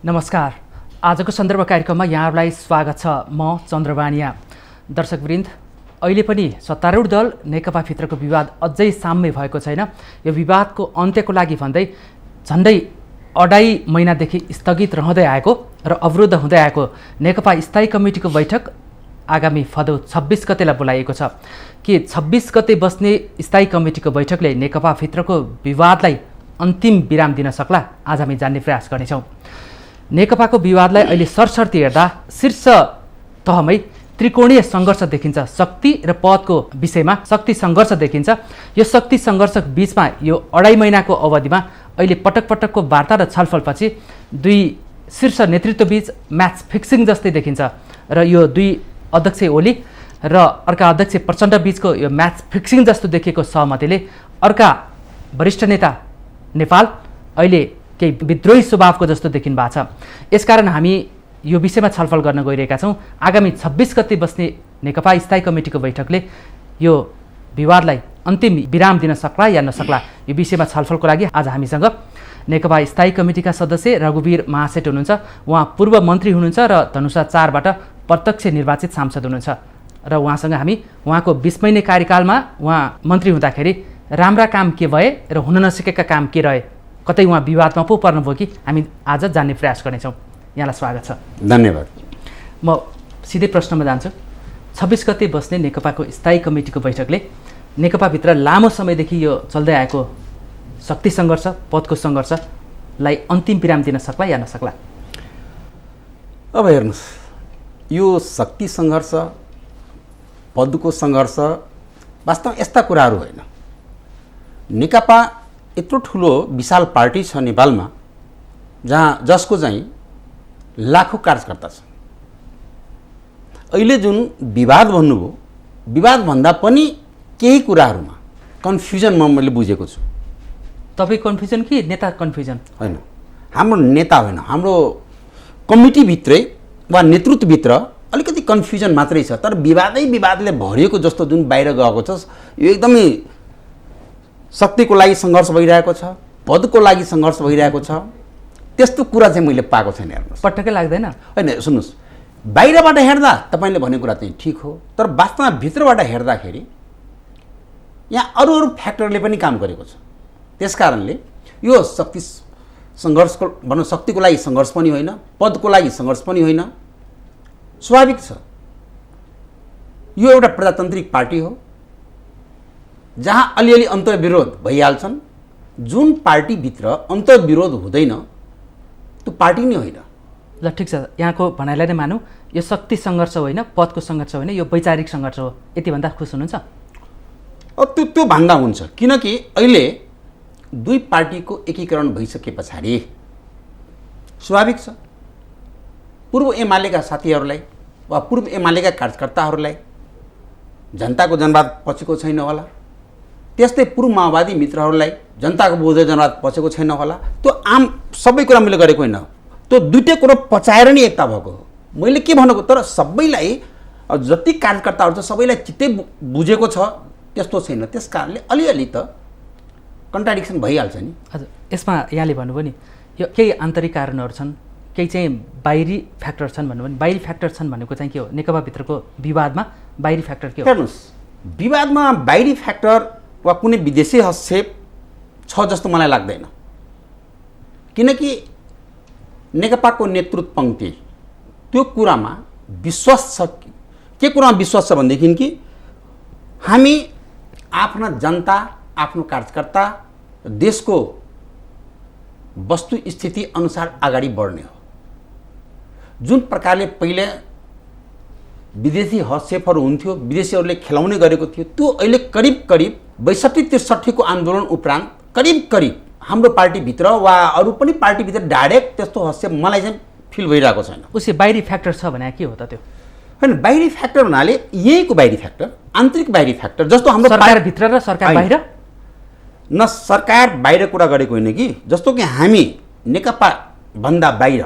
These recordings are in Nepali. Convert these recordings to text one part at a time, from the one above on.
नमस्कार। आजको सन्दर्भ कार्यक्रममा यहाँहरूलाई स्वागत छ। म चन्द्रबानिया। दर्शकवृन्द, अहिले पनि सत्तारूढ दल नेकपाभित्रको विवाद अझै साम्य भएको छैन। यो विवादको अन्त्यको लागि भन्दै झन्डै 2.5 महिनादेखि स्थगित रहँदै आएको र अवरुद्ध हुँदै आएको नेकपा स्थायी कमिटीको बैठक आगामी भदौ 26 गतेलाई बोलाइएको छ। के 26 गते बस्ने स्थायी कमिटीको बैठकले नेकपाभित्रको विवादलाई अन्तिम विराम दिन सक्ला? आज हामी जान्ने प्रयास गर्नेछौँ। नेकपाको विवादलाई अहिले सरसर्ती हेर्दा शीर्ष तहमै त्रिकोणीय सङ्घर्ष देखिन्छ। शक्ति र पदको विषयमा शक्ति सङ्घर्ष देखिन्छ। यो शक्ति सङ्घर्ष बीचमा यो 2.5 महिनाको अवधिमा अहिले पटक पटकको वार्ता र छलफलपछि दुई शीर्ष नेतृत्वबीच म्याच फिक्सिङ जस्तै देखिन्छ र यो दुई अध्यक्ष ओली र अर्का अध्यक्ष प्रचण्ड बीचको यो म्याच फिक्सिङ जस्तो देखिएको सहमतिले अर्का वरिष्ठ नेता नेपाल अहिले केही विद्रोही स्वभावको जस्तो देखिनु भएको छ। यसकारण हामी यो विषयमा छलफल गर्न गइरहेका छौँ। आगामी 26 गते बस्ने नेकपा स्थायी कमिटीको बैठकले यो विवादलाई अन्तिम विराम दिन सक्ला या नसक्ला, यो विषयमा छलफलको लागि आज हामीसँग नेकपा स्थायी कमिटीका सदस्य रघुवीर महासेठ हुनुहुन्छ। उहाँ पूर्व मन्त्री हुनुहुन्छ र धनुषा 4बाट प्रत्यक्ष निर्वाचित सांसद हुनुहुन्छ र उहाँसँग हामी उहाँको 20 महिने कार्यकालमा उहाँ मन्त्री हुँदाखेरि राम्रा काम के भए र हुन नसकेका काम के रहे, कतै उहाँ विवादमा पो पर्नुभयो कि, हामी आज जान्ने प्रयास गर्नेछौँ। यहाँलाई स्वागत छ। धन्यवाद। म सिधै प्रश्नमा जान्छु। 26 गते बस्ने नेकपाको स्थायी कमिटीको बैठकले नेकपाभित्र लामो समयदेखि यो चल्दै आएको शक्ति सङ्घर्ष, पदको सङ्घर्षलाई अन्तिम विराम दिन सक्ला या नसक्ला? अब हेर्नुहोस्, यो शक्ति सङ्घर्ष, पदको सङ्घर्ष वास्तवमा यस्ता कुराहरू होइन। नेकपा यत्रो ठुलो विशाल पार्टी छ नेपालमा, जसको चाहिँ लाखौँ कार्यकर्ता छ। अहिले जुन विवाद भन्नुभयो, विवादभन्दा पनि केही कुराहरूमा कन्फ्युजन मैले बुझेको छु। तपाईँ कन्फ्युजन कि नेता कन्फ्युजन? होइन, हाम्रो नेता होइन, हाम्रो कमिटीभित्रै वा नेतृत्वभित्र अलिकति कन्फ्युजन मात्रै छ। तर विवादले भरिएको जस्तो जुन बाहिर गएको छ, यो एकदमै शक्तिको लागि सङ्घर्ष भइरहेको छ, पदको लागि सङ्घर्ष भइरहेको छ, त्यस्तो कुरा चाहिँ मैले पाएको छैन। हेर्नुहोस्, पटक्कै लाग्दैन। होइन, सुन्नुहोस्, बाहिरबाट हेर्दा तपाईँले भनेको कुरा चाहिँ ठिक हो, तर वास्तवमा भित्रबाट हेर्दाखेरि यहाँ अरू फ्याक्टरले पनि काम गरेको छ। त्यस कारणले यो शक्ति सङ्घर्षको भनौँ, शक्तिको लागि सङ्घर्ष पनि होइन, पदको लागि सङ्घर्ष पनि होइन। स्वाभाविक छ, यो एउटा प्रजातान्त्रिक पार्टी हो जहाँ अलिअलि अन्तर्विरोध भइहाल्छन्। जुन पार्टीभित्र अन्तर्विरोध हुँदैन त्यो पार्टी नै होइन। ल ठिक छ, यहाँको भनाइलाई नै मानौँ, यो शक्ति सङ्घर्ष होइन, पदको सङ्घर्ष होइन, यो वैचारिक सङ्घर्ष हो, यति भन्दा खुस हुनुहुन्छ? त्यो भन्दा हुन्छ, किनकि अहिले दुई पार्टीको एकीकरण भइसके पछाडि स्वाभाविक छ पूर्व एमालेका साथीहरूलाई वा पूर्व एमालेका कार्यकर्ताहरूलाई जनताको जनवाद पछेको छैन होला, त्यस्तै पूर्व माओवादी मित्रहरूलाई जनताको बहुदलीय जनवाद पछेको छैन होला। त्यो आम सबै कुरा मैले गरेको होइन, त्यो दुइटै कुरो पचाएर नै एकता भएको हो। मैले के भनेको, तर सबैलाई जति कार्यकर्ताहरू छ सबैलाई चित्तै बुझेको छ त्यस्तो छैन। त्यस कारणले अलिअलि त कन्ट्राडिक्सन भइहाल्छ नि। हजुर, यसमा यहाँले भन्नुभयो नि यो केही आन्तरिक कारणहरू छन्, केही चाहिँ बाहिरी फ्याक्टर छन् भन्नुभयो नि। बाहिरी फ्याक्टर छन् भनेको चाहिँ के हो? नेकपाभित्रको विवादमा बाहिरी फ्याक्टर के हो? हेर्नुहोस्, विवादमा बाहिरी फ्याक्टर वा कुनै विदेशी हस्तक्षेप छ जस्तो मलाई लाग्दैन। किनकि नेकपाको नेतृत्व पङ्क्ति त्यो कुरामा विश्वास छ। के कुरामा विश्वास छ भनेदेखि कि हामी आफ्ना जनता, आफ्नो कार्यकर्ता, देशको वस्तुस्थिति अनुसार अगाडि बढ्ने हो। जुन प्रकारले पहिले विदेशी हस्तक्षेपहरू हुन्थ्यो, विदेशीहरूले खेलाउने गरेको थियो, त्यो अहिले करिब 62-63 को आन्दोलन उपरान्त करिब हाम्रो पार्टीभित्र वा अरू पनि पार्टीभित्र डाइरेक्ट त्यस्तो हस्तक्षेप मलाई चाहिँ फिल भइरहेको छैन। उसै बाहिरी फ्याक्टर छ भने के हो त त्यो? होइन, बाहिरी फ्याक्टर भन्नाले यहीँको बाहिरी फ्याक्टर, आन्तरिक बाहिरी फ्याक्टर, जस्तो हाम्रो सरकारभित्र र सरकार बाहिर न सरकार बाहिर कुरा गरेको होइन कि, जस्तो कि हामी नेकपा भन्दा बाहिर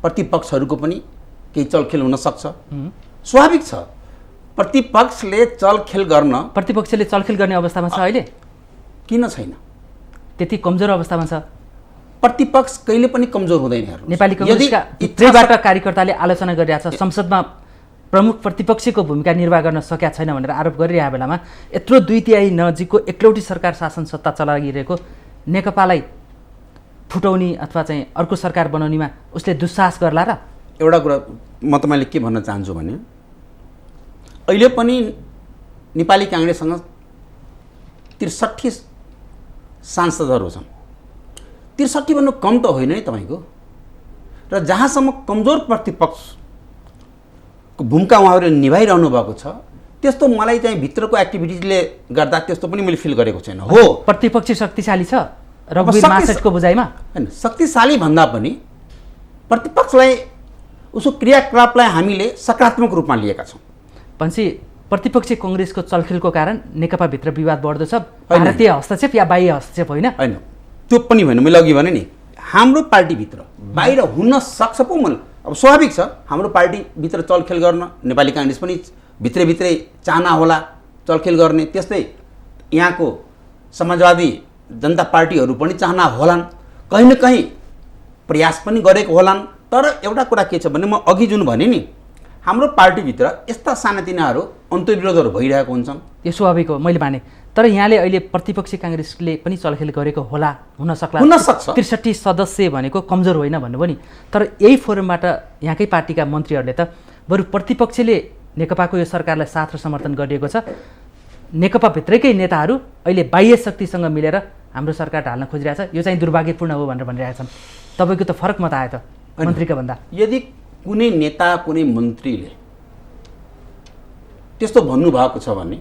प्रतिपक्षहरूको पनि केही चलखेल हुन सक्छ। स्वाभाविक छ, प्रतिपक्षले चलखेल गर्न, प्रतिपक्षले चलखेल गर्ने अवस्थामा छ अहिले? किन छैन? त्यति कमजोर अवस्थामा छ? प्रतिपक्ष कहिले पनि कमजोर हुँदैन। हेर्नुहोस्, नेपाली कांग्रेसका भित्रैबाट कार्यकर्ताले आलोचना गरिरहेछ संसदमा प्रमुख प्रतिपक्षको भूमिका निर्वाह गर्न सकेका छैन भनेर आरोप गरिरहेको बेलामा यत्रो 2/3 नजिकको एक्लौटी सरकार शासन सत्ता चलाइरहेको नेकपालाई फुटाउने अथवा चाहिँ अर्को सरकार बनाउनेमा उसले दुस्साहस गर्ला र? एउटा कुरा म तपाईँले के भन्न चाहन्छु भने अहिले पनि नेपाली काङ्ग्रेससँग 63 सांसदहरू छन्। 63 भन्नु कम त होइन नि तपाईँको। र जहाँसम्म कमजोर प्रतिपक्षको भूमिका उहाँहरूले निभाइरहनु भएको छ त्यस्तो मलाई चाहिँ भित्रको एक्टिभिटिजले गर्दा त्यस्तो पनि मैले फिल गरेको छैन। हो, प्रतिपक्ष शक्तिशाली छ रघुवीर महासेठको बुझाइमा? हैन, शक्तिशाली भन्दा पनि प्रतिपक्षलाई उसको क्रियाकलापलाई हामीले सकारात्मक रूपमा लिएका छौँ। भनेपछि प्रतिपक्षी कांग्रेसको चलखेलको कारण नेकपाभित्र विवाद बढ्दो छ, भारतीय हस्तक्षेप या बाह्य हस्तक्षेप होइन? होइन, त्यो पनि होइन। मैले अघि भने नि हाम्रो पार्टीभित्र बाहिर हुन सक्छ पो। मलाई अब स्वाभाविक छ हाम्रो पार्टीभित्र चलखेल गर्न नेपाली काङ्ग्रेस पनि भित्रभित्रै चाहना होला चलखेल गर्ने, त्यस्तै यहाँको समाजवादी जनता पार्टीहरू पनि चाहना होलान्, कहीँ न कहीँ प्रयास पनि गरेको होलान्। तर एउटा कुरा के छ भने म अघि जुन भने नि हाम्रो पार्टीभित्र यस्ता सानातिनाहरू अन्तर्विरोधहरू भइरहेको हुन्छन्। यो स्वाभाविक हो, मैले माने। तर यहाँले अहिले प्रतिपक्षी काङ्ग्रेसले पनि चलखेल गरेको होला, हुन सक्ला। 63 सदस्य भनेको कमजोर होइन भन्नुभयो नि। तर यही फोरमबाट यहाँकै पार्टीका मन्त्रीहरूले त बरु प्रतिपक्षले नेकपाको यो सरकारलाई साथ र समर्थन गरिएको छ, नेकपाभित्रैकै नेताहरू अहिले बाह्य शक्तिसँग मिलेर हाम्रो सरकार ढाल्न खोजिरहेछ, यो चाहिँ दुर्भाग्यपूर्ण हो भनेर भनिरहेका छन्। तपाईँको त फरक मत आयो त मन्त्रीका भन्दा। यदि कुनै नेता कुनै मन्त्रीले त्यस्तो भन्नुभएको छ भने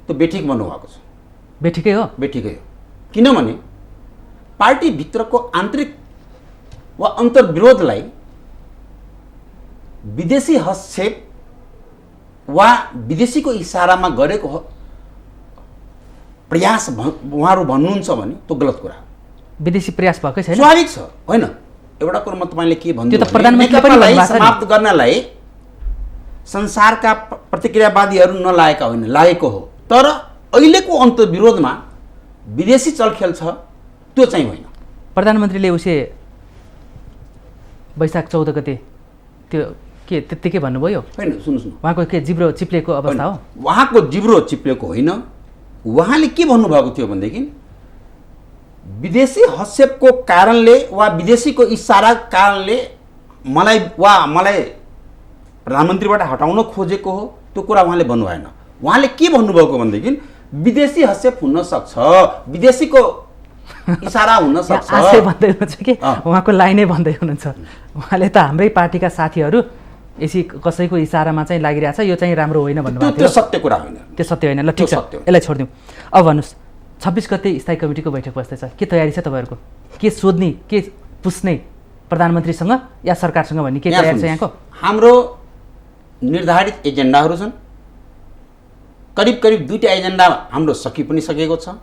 त्यो बेठिक भन्नुभएको छ। बेठिकै हो? बेठिकै हो। किनभने पार्टीभित्रको आन्तरिक वा अन्तर्विरोधलाई विदेशी हस्तक्षेप वा विदेशीको इसारामा गरेको प्रयास उहाँहरू भन्नुहुन्छ भने त्यो गलत कुरा हो। विदेशी प्रयास भएकै छैन? स्वाभाविक छ। होइन, एउटा कुरा म तपाईँले के भन्छु, त्यो त प्रधानमन्त्रीले पनि भन्नुभएको छ नि। समाप्त गर्नलाई संसारका प्रतिक्रियावादीहरू नलागेका होइन, लागेको हो। तर अहिलेको अन्तर्विरोधमा विदेशी चलखेल छ, त्यो चाहिँ होइन। प्रधानमन्त्रीले उसे वैशाख 14 गते त्यो के त्यत्तिकै भन्नुभयो? होइन, सुन्नुहोस् न, उहाँको के जिब्रो चिप्लेको अवस्था हो? उहाँको जिब्रो चिप्लेको होइन। उहाँले के भन्नुभएको थियो भनेदेखि विदेशी हस्तक्षेपको कारणले वा विदेशीको इसारा कारणले मलाई प्रधानमन्त्रीबाट हटाउन खोजेको हो, त्यो कुरा उहाँले भन्नु भएन। उहाँले के भन्नुभएको भनेदेखि विदेशी हस्तक्षेप हुन सक्छ, विदेशीको इसारा हुन सक्छ आशय भन्दै हुनुहुन्छ कि उहाँको लाइनै भन्दै हुनुहुन्छ। उहाँले त हाम्रै पार्टीका साथीहरू यसै कसैको इसारामा चाहिँ लागिरहेछ, यो चाहिँ राम्रो होइन भन्नुभएको थियो। त्यो सत्य कुरा होइन। त्यो सत्य होइन। ल ठिक छ, यसलाई छोडिदिउँ। अब भन्नुहोस्, 26 गते स्थायी कमिटीको बैठक बस्दैछ, के तयारी छ तपाईँहरूको? के सोध्ने, के पुछ्ने प्रधानमन्त्रीसँग या सरकारसँग भन्ने के तयारी छ यहाँको? हाम्रो निर्धारित एजेन्डाहरू छन्। करिब 2टा एजेन्डा हाम्रो सकि पनि सकेको छ,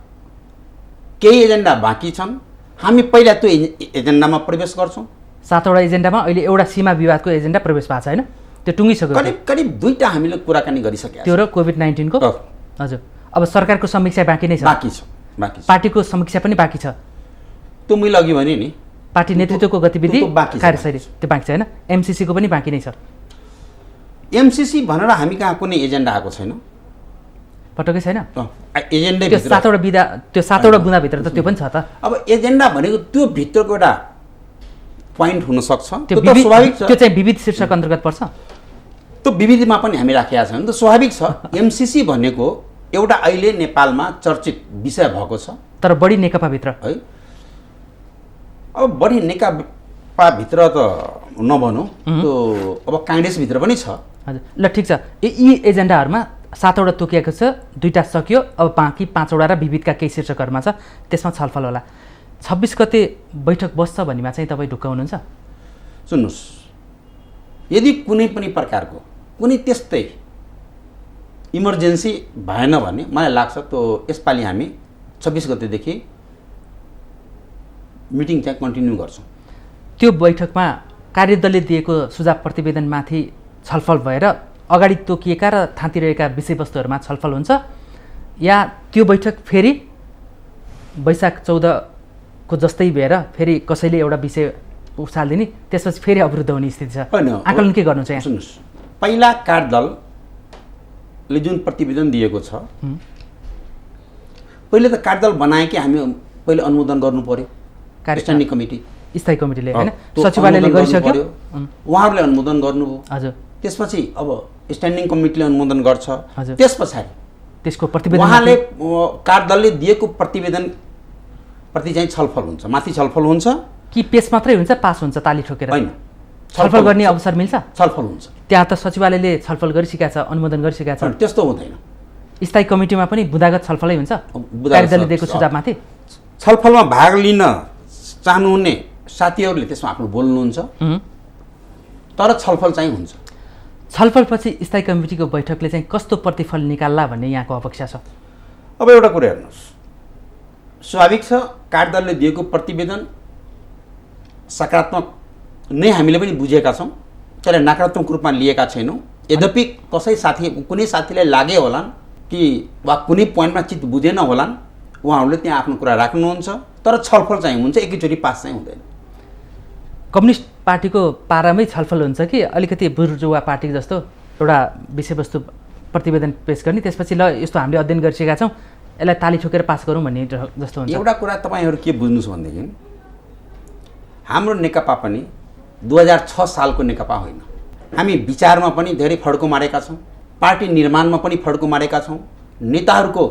केही एजेन्डा बाँकी छन्। हामी पहिला त्यो एजेन्डामा प्रवेश गर्छौँ। 7वटा एजेन्डामा अहिले एउटा सीमा विवादको एजेन्डा प्रवेश भएको छ होइन? त्यो टुङ्गिसक्यो। करिब 2टा हामीले कुराकानी गरिसकेका त्यो र कोभिड-19 को। हजुर, अब सरकारको समीक्षा बाँकी नै छ? बाँकी छ। पार्टीको समीक्षा पनि बाँकी छ? त्यो मैले अघि भने नि पार्टी नेतृत्वको गतिविधि कार्यशैली त्यो बाँकी छ होइन? एमसिसीको पनि बाँकी नै छ? एमसिसी भनेर हामी कहाँ कुनै एजेन्डा आएको छैन, पटक्कै छैन। एजेन्डै त्यो 7वटा बुँदाभित्र त त्यो पनि छ त। अब एजेन्डा भनेको त्यो भित्रको एउटा पोइन्ट हुन सक्छ, त्यो स्वाभाविक छ। त्यो चाहिँ विविध शीर्षक अन्तर्गत पर्छ। त्यो विविधमा पनि हामी राखेका छौँ, त स्वाभाविक छ। एमसिसी भनेको एउटा अहिले नेपालमा चर्चित विषय भएको छ। तर बढी नेकपाभित्र है, अब बढी नेकपाभित्र त नभनौँ, त्यो अब काङ्ग्रेसभित्र पनि छ। हजुर, ल ठिक छ। यी एजेन्डाहरूमा 7वटा तोकिएको छ, 2टा सकियो, अब बाँकी 5वटा र विविधका केही शीर्षकहरूमा छ, त्यसमा छलफल होला। 26 गते बैठक बस्छ भन्नेमा चाहिँ तपाईँ ढुक्क हुनुहुन्छ? सुन्नुहोस्, यदि कुनै पनि प्रकारको कुनै त्यस्तै इमर्जेन्सी भएन भने मलाई लाग्छ त्यो यसपालि हामी 26 गतेदेखि मिटिङ चाहिँ कन्टिन्यू गर्छौँ। त्यो बैठकमा कार्यदलले दिएको सुझाव प्रतिवेदनमाथि छलफल भएर अगाडि तोकिएका र थाँतिरहेका विषयवस्तुहरूमा छलफल हुन्छ, या त्यो बैठक फेरि वैशाख 14 को जस्तै भएर फेरि कसैले एउटा विषय उछालिदिने त्यसपछि फेरि अवरुद्ध हुने स्थिति छ। होइन, आकलन के गर्नु चाहिँ? सुन्नुहोस्, पहिला कार्यदलले जुन प्रतिवेदन दिएको छ, पहिले त कार्यदल बनाए कि हामी पहिले अनुमोदन गर्नु पर्यो, स्ट्यान्डिङ कमिटी स्थायी कमिटीले होइन, सचिवालयले गरिसक्यो, उहाँहरूले अनुमोदन गर्नुभयो। हजुर, त्यसपछि अब स्ट्यान्डिङ कमिटीले अनुमोदन गर्छ, हजुर, त्यस पछाडि त्यसको प्रतिवेदन उहाँले कार्यदलले दिएको प्रतिवेदन प्रति चाहिँ छलफल हुन्छ, माथि छलफल हुन्छ कि पेश मात्रै हुन्छ, पास हुन्छ ताली ठोकेर? होइन, छलफल गर्ने अवसर मिल्छ? छलफल हुन्छ। त्यहाँ त सचिवालयले छलफल गरिसकेको छ, अनुमोदन गरिसकेको छ। त्यस्तो हुँदैन। स्थायी कमिटीमा पनि बुदागत छलफलै हुन्छ कार्यदलले दिएको सुझावमाथि? छलफलमा भाग लिन चाहनुहुने साथीहरूले त्यसमा आफ्नो बोल्नुहुन्छ, तर छलफल चाहिँ हुन्छ। छलफलपछि स्थायी कमिटीको बैठकले चाहिँ कस्तो प्रतिफल निकाल्ला भन्ने यहाँको अपेक्षा छ? अब एउटा कुरा हेर्नुहोस्, स्वाभाविक छ कार्यदलले दिएको प्रतिवेदन सकारात्मक नै हामीले पनि बुझेका छौँ, त्यसलाई नकारात्मक रूपमा लिएका छैनौँ। यद्यपि कुनै साथीलाई लागे होलान् कि वा कुनै पोइन्टमा चित्त बुझेन होलान्, उहाँहरूले त्यहाँ आफ्नो कुरा राख्नुहुन्छ, तर छलफल चाहिँ हुन्छ, एकैचोटि पास चाहिँ हुँदैन। कम्युनिस्ट पार्टीको पारामै छलफल हुन्छ कि अलिकति बुर्जुवा पार्टी जस्तो एउटा विषयवस्तु प्रतिवेदन पेश गर्ने, त्यसपछि ल यस्तो हामीले अध्ययन गरिसकेका छौँ, यसलाई ताली ठोकेर पास गरौँ भन्ने जस्तो हुन्छ? एउटा कुरा तपाईँहरू के बुझ्नुहोस् भनेदेखि, हाम्रो नेकपा पनि 2006 सालको नेकपा होइन। हामी विचारमा पनि धेरै फड्को मारेका छौँ, पार्टी निर्माणमा पनि फड्को मारेका छौँ, नेताहरूको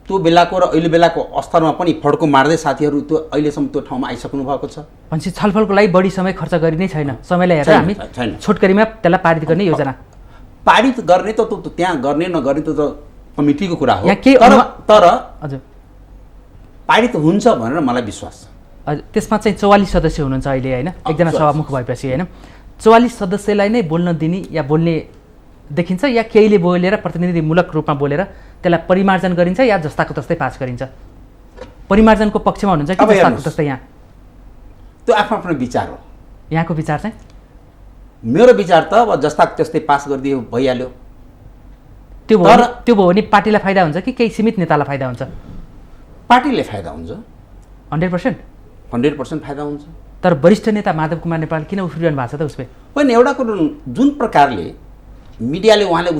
त्यो बेलाको र अहिले बेलाको स्तरमा पनि फड्को मार्दै साथीहरू त्यो अहिलेसम्म त्यो ठाउँमा आइसक्नु भएको छ। भनेपछि छलफलको लागि बढी समय खर्च गरि नै छैन, समयलाई हेरेर हामी छोटकरीमा त्यसलाई पारित गर्ने योजना? पारित गर्ने त त्यहाँ गर्ने नगर्ने त कमिटीको कुरा हो, तर हजुर पारित हुन्छ भनेर मलाई विश्वास छ। हजुर, त्यसमा चाहिँ 44 सदस्य हुनुहुन्छ अहिले होइन, एकजना सभामुख भएपछि होइन, 44 सदस्यलाई नै बोल्न दिने या बोल्ने देखिन्छ, या केहीले बोलेर प्रतिनिधिमूलक रूपमा बोलेर त्यसलाई परिमार्जन गरिन्छ, या जस्ताको तस्तै पास गरिन्छ? परिमार्जनको पक्षमा हुनुहुन्छ कि जस्ताको तस्तै? यहाँ त्यो आफ्नो आफ्नो विचार हो। यहाँको विचार चाहिँ? मेरो विचार त अब जस्ताको त्यस्तै पास गरिदियो भइहाल्यो। त्यो भयो भने पार्टीलाई फाइदा हुन्छ कि केही सीमित नेतालाई फाइदा हुन्छ? पार्टीले फाइदा हुन्छ, 100% फाइदा हुन्छ। तर वरिष्ठ नेता माधव कुमार नेपाल किन उफ्रिरहनु भएको छ त उसले? होइन, एउटा कुरो, जुन प्रकारले मिडियाले उहाँले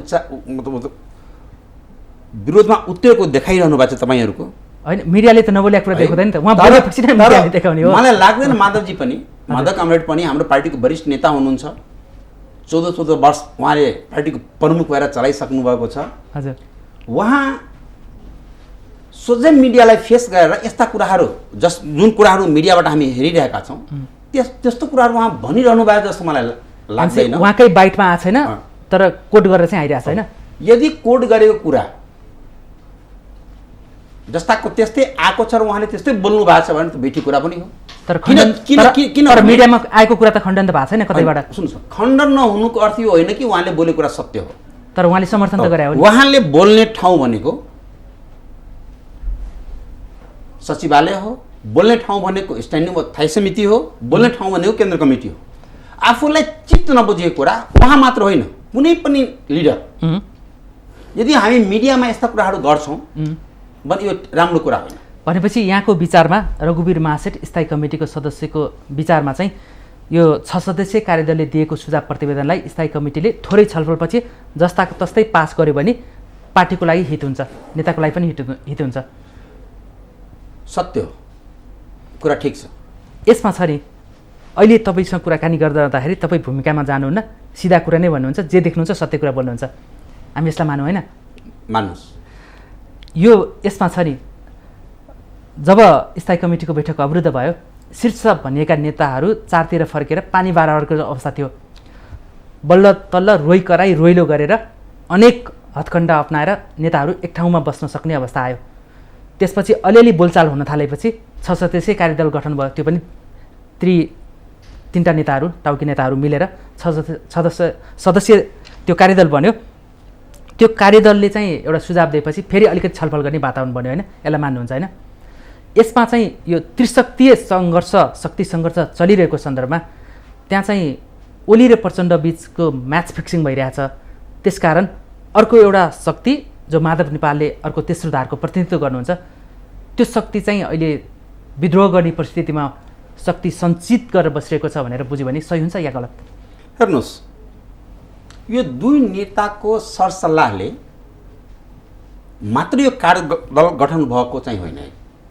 विरोधमा उत्रेको देखाइरहनु भएको छ तपाईँहरूको, होइन मिडियाले त नबोलेको कुरा देखाउँदैन त, उहाँ बोलेपछि नै मिडियाले देखाउने हो। मलाई लाग्दैन माधवजी पनि, माधव कामरेड पनि हाम्रो पार्टीको वरिष्ठ नेता हुनुहुन्छ, 14 वर्ष उहाँले पार्टीको प्रमुख भएर चलाइसक्नु भएको छ। हजुर, उहाँ सोझै मिडियालाई फेस गरेर यस्ता कुराहरू जुन कुराहरू मिडियाबाट हामी हेरिरहेका छौँ त्यस्तो कुराहरू उहाँ भनिरहनु भएको जस्तो मलाई लाग्दैन। उहाँकै बाइटमा आएको छैन, तर कोट गरेर चाहिँ आइरहेको छैन। यदि कोट गरेको कुरा जस्ताको त्यस्तै आएको छ र उहाँले त्यस्तै बोल्नु भएको छ भने त बेठी कुरा पनि हो। तर मिडियामा आएको कुरा त खण्डन त भएको छैन कतैबाट। सुन्नुहोस्, खण्डन नहुनुको अर्थ यो होइन कि उहाँले बोलेको कुरा सत्य हो, तर उहाँले समर्थन त गरे हो। उहाँले बोल्ने ठाउँ भनेको सचिवालय हो, बोल्ने ठाउँ भनेको स्ट्यान्डिङ स्थायी समिति हो, बोल्ने ठाउँ भनेको केन्द्र कमिटी हो। आफूलाई चित्त नबुझेको कुरा उहाँ मात्र होइन, कुनै पनि लिडर यदि हामी मिडियामा यस्ता कुराहरू गर्छौँ भने यो राम्रो कुरा होइन। भनेपछि यहाँको विचारमा रघुवीर महासेठ स्थायी कमिटीको सदस्यको विचारमा चाहिँ यो 6 सदस्यीय कार्यदलले दिएको सुझाव प्रतिवेदनलाई स्थायी कमिटीले थोरै छलफलपछि जस्ताको तस्तै पास गर्यो भने पार्टीको लागि हित हुन्छ, नेताको लागि पनि हित हुन्छ। सत्य हो, कुरा ठिक छ। यसमा छ नि अहिले तपाईँसँग कुराकानी गर्दाखेरि तपाईँ भूमिकामा जानुहुन्न, सिधा कुरा नै भन्नुहुन्छ, जे देख्नुहुन्छ सत्य कुरा बोल्नुहुन्छ, हामी यसलाई मानौँ होइन? मान्नुहोस्, यो यसमा छ नि जब स्थायी कमिटीको बैठक अवरुद्ध भयो, शीर्ष भनिएका नेताहरू चारतिर फर्केर पानी बारावरको अवस्था थियो। बल्ल तल्ल रोइ कराई रोइलो गरेर अनेक हत्खण्डा अप्नाएर नेताहरू एक ठाउँमा बस्न सक्ने अवस्था आयो। त्यसपछि अलिअलि बोलचाल हुन थालेपछि 6 सदस्यीय कार्यदल गठन भयो। त्यो पनि 3टा नेताहरू, टाउकी नेताहरू मिलेर 6 सदस्यीय त्यो कार्यदल बन्यो। त्यो कार्यदलले चाहिँ एउटा सुझाव दिएपछि फेरि अलिकति छलफल गर्ने वातावरण बन्यो होइन? यसलाई मान्नुहुन्छ होइन? यसमा चाहिँ यो त्रिशक्तिय शक्ति सङ्घर्ष चलिरहेको सन्दर्भमा त्यहाँ चाहिँ ओली र प्रचण्ड बिचको म्याच फिक्सिङ भइरहेछ। त्यसकारण अर्को एउटा शक्ति जो माधव नेपालले अर्को तेस्रो धारको प्रतिनिधित्व गर्नुहुन्छ, त्यो शक्ति चाहिँ अहिले विद्रोह गर्ने परिस्थितिमा शक्ति सञ्चित गरेर बसिरहेको छ भनेर बुझ्यो भने सही हुन्छ या गलत? हेर्नुहोस्, यो दुई नेताको सरसल्लाहले मात्र यो कार्यदल गठन भएको चाहिँ होइन।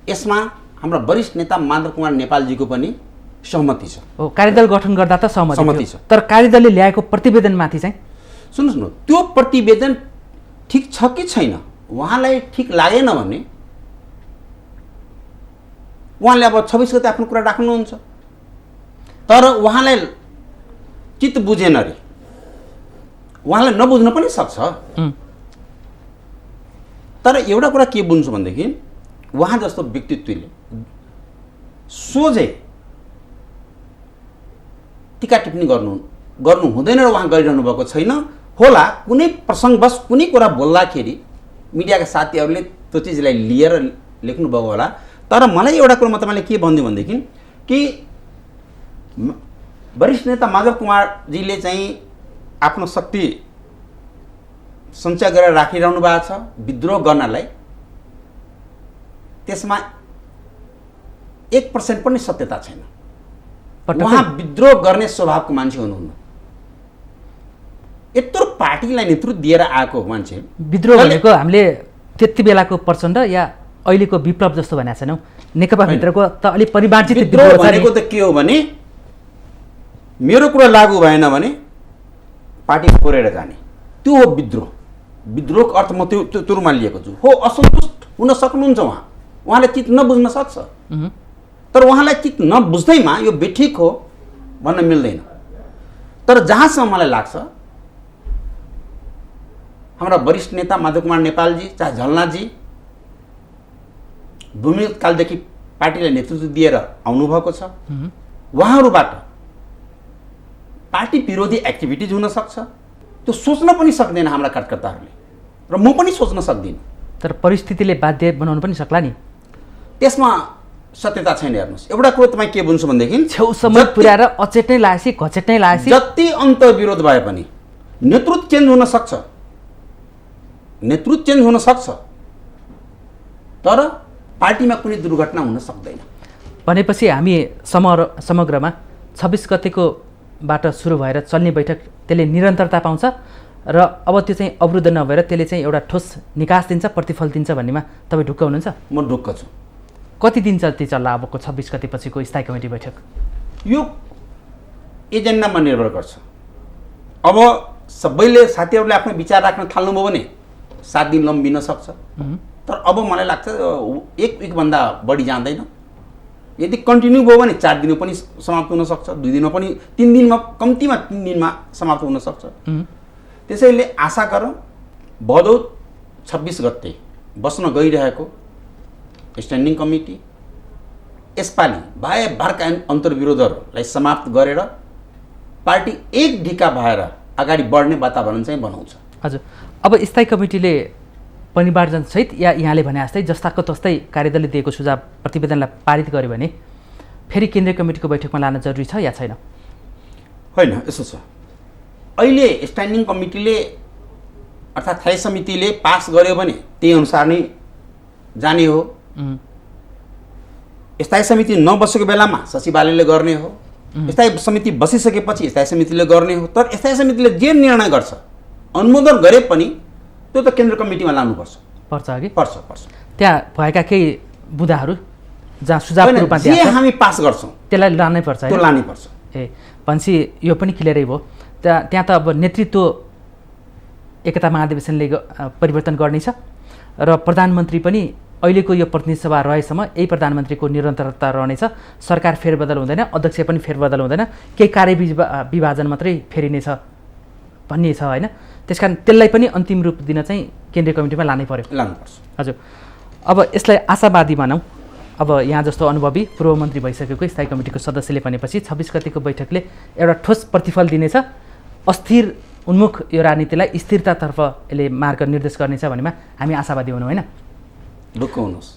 यसमा हाम्रा वरिष्ठ नेता माधव कुमार नेपालजीको पनि सहमति छ। हो, कार्यदल गठन गर्दा त सहमति छ, तर कार्यदलले ल्याएको प्रतिवेदनमाथि चाहिँ सुन्नुहोस् न, त्यो प्रतिवेदन ठिक छ कि छैन उहाँलाई ठिक लागेन भने उहाँले अब 26 गते आफ्नो कुरा राख्नुहुन्छ। तर उहाँलाई चित्त बुझेन रे, उहाँलाई नबुझ्न पनि सक्छ। तर एउटा कुरा के बुझ्छु भनेदेखि उहाँ जस्तो व्यक्तित्वले सोझै टीका टिप्पणी गर्नु हुँदैन र उहाँ गरिरहनु भएको छैन होला। कुनै प्रसङ्गवश कुनै कुरा बोल्दाखेरि मिडियाका साथीहरूले त्यो चिजलाई लिएर लेख्नुभएको होला। तर मलाई एउटा कुरा म तपाईँले के भनिदिउँ भनेदेखि कि वरिष्ठ नेता माधव कुमारजीले चाहिँ आफ्नो शक्ति सञ्चय गरेर राखिरहनु भएको छ विद्रोह गर्नलाई। त्यसमा 1% पनि सत्यता छैन। उहाँ विद्रोह गर्ने स्वभावको मान्छे हुनुहुन्न। यत्रो पार्टीलाई नेतृत्व दिएर आएको मान्छे। विद्रोह भनेको हामीले त्यति बेलाको प्रचण्ड या अहिलेको विप्लव जस्तो भनेको छैनौँ। नेकपा भित्रको त अलि परिमार्जित विद्रोह भनेको त के हो भने मेरो कुरा लागू भएन भने पार्टी छोडेर जाने, त्यो हो विद्रोह। विद्रोहको अर्थ म त्यो रूपमा लिएको छु। हो, असन्तुष्ट हुन सक्नुहुन्छ उहाँले चित्त नबुझ्न सक्छ। तर उहाँलाई चित्त नबुझ्दैमा यो बेठिक हो भन्न मिल्दैन। तर जहाँसम्म मलाई लाग्छ हाम्रा वरिष्ठ नेता माधव कुमार नेपालजी चाहे झलनाथजी भूमिगत कालदेखि पार्टीलाई नेतृत्व दिएर आउनुभएको छ। उहाँहरूबाट पार्टी विरोधी एक्टिभिटिज हुन सक्छ, त्यो सोच्न पनि सक्दैन हाम्रा कार्यकर्ताहरूले र म पनि सोच्न सक्दिनँ। तर परिस्थितिले बाध्य बनाउनु पनि सक्ला नि, त्यसमा सत्यता छैन। हेर्नुहोस्, एउटा कुरो तपाईँ के बुझ्छु भनेदेखि छेउसम्म पुर्याएर अचेट्नै लागेपछि घचेट्नै लागेपछि जति अन्तर्विरोध भए पनि नेतृत्व चेन्ज हुन सक्छ, नेतृत्व चेन्ज हुन सक्छ, तर पार्टीमा कुनै दुर्घटना हुन सक्दैन। भनेपछि हामी समग्रमा 26 गतेको बाट सुरु भएर चल्ने बैठक त्यसले निरन्तरता पाउँछ र अब त्यो चाहिँ अवरुद्ध नभएर त्यसले चाहिँ एउटा ठोस निकास दिन्छ, प्रतिफल दिन्छ भन्नेमा तपाईँ ढुक्क हुनुहुन्छ? म ढुक्क छु। कति दिन जति चल्ला अबको 26 गते पछिको स्थायी कमिटी बैठक? यो एजेन्डामा निर्भर गर्छ। अब सबैले साथीहरूले आफ्नो विचार राख्न थाल्नुभयो भने 7 दिन लम्बिन सक्छ। तर अब मलाई लाग्छ 1 विकभन्दा बढी जाँदैन। यदि कन्टिन्यू भयो भने 4 दिनमा पनि समाप्त हुन सक्छ, 2 दिनमा पनि, 3 दिनमा, कम्तीमा 3 दिनमा समाप्त हुन सक्छ। त्यसैले आशा गरौँ भदौ 26 गते बस्न गइरहेको स्ट्यान्डिङ कमिटी यसपालि भरका अन्तर्विरोधहरूलाई समाप्त गरेर पार्टी एक ढिका भएर अगाडि बढ्ने वातावरण चाहिँ बनाउँछ। हजुर, अब स्थायी कमिटीले परिमार्जन सहित या यहाँले भने जस्तै जस्ताको तस्तै कार्यदलले दिएको सुझाव प्रतिवेदनलाई पारित गर्यो भने फेरि केन्द्रीय कमिटीको बैठकमा लान जरुरी छ या छैन? होइन, यसो छ, अहिले स्ट्यान्डिङ कमिटीले अर्थात् स्थायी समितिले पास गर्यो भने त्यही अनुसार नै जाने हो। स्थायी समिति नबसेको बेलामा सचिवालयले गर्ने हो, स्थायी समिति बसिसकेपछि स्थायी समितिले गर्ने हो। तर स्थायी समितिले जे निर्णय गर्छ अनुमोदन गरे पनि त्यो त केन्द्र कमिटीमा लानुपर्छ। पर्छ कि? पर्छ। त्यहाँ भएका केही बुदाहरू जहाँ सुझावको रूपमा जे हामी पास गर्छौँ त्यसलाई लानै पर्छ, त्यो लानै पर्छ। भनेपछि यो पनि क्लियरै भयो। त्यहाँ त अब नेतृत्व एकता महाधिवेशनले परिवर्तन गर्नेछ र प्रधानमन्त्री पनि अहिलेको यो प्रतिनिधि सभा रहेसम्म यही प्रधानमन्त्रीको निरन्तरता रहनेछ। सरकार फेरबदल हुँदैन, अध्यक्ष पनि फेरबदल हुँदैन, केही विभाजन मात्रै फेरिनेछ भन्ने छ होइन? त्यसकारण त्यसलाई पनि अन्तिम रूप दिन चाहिँ केन्द्रीय कमिटीमा लानुपर्छ। हजुर, अब यसलाई आशावादी मानौँ। अब यहाँ जस्तो अनुभवी पूर्व मन्त्री भइसकेको स्थायी कमिटीको सदस्यले भनेपछि 26 गतिको बैठकले एउटा ठोस प्रतिफल दिनेछ, अस्थिर उन्मुख यो राजनीतिलाई स्थिरतातर्फ यसले मार्ग निर्देश गर्नेछ भनेमा हामी आशावादी हुनु होइन? ढुक्क हुनुहोस्।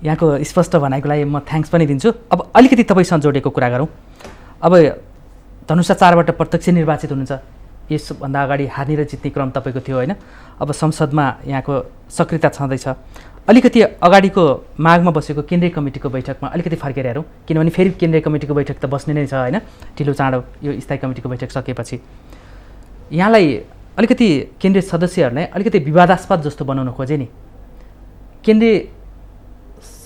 यहाँको स्पष्ट भनाइको लागि म थ्याङ्क्स पनि दिन्छु। अब अलिकति तपाईँसँग जोडेको कुरा गरौँ। अब धनुषा 4बाट प्रत्यक्ष निर्वाचित हुनुहुन्छ, यसभन्दा अगाडि हार्ने र जित्ने क्रम तपाईँको थियो होइन? अब संसदमा यहाँको सक्रियता छँदैछ। अलिकति अगाडिको मागमा बसेको केन्द्रीय कमिटीको बैठकमा अलिकति फर्केर हेरौँ, किनभने फेरि केन्द्रीय कमिटीको बैठक त बस्ने नै छ होइन, ढिलो चाँडो यो स्थायी कमिटीको बैठक सकेपछि। यहाँलाई अलिकति केन्द्रीय सदस्यहरूलाई अलिकति विवादास्पद जस्तो बनाउन खोजे नि। केन्द्रीय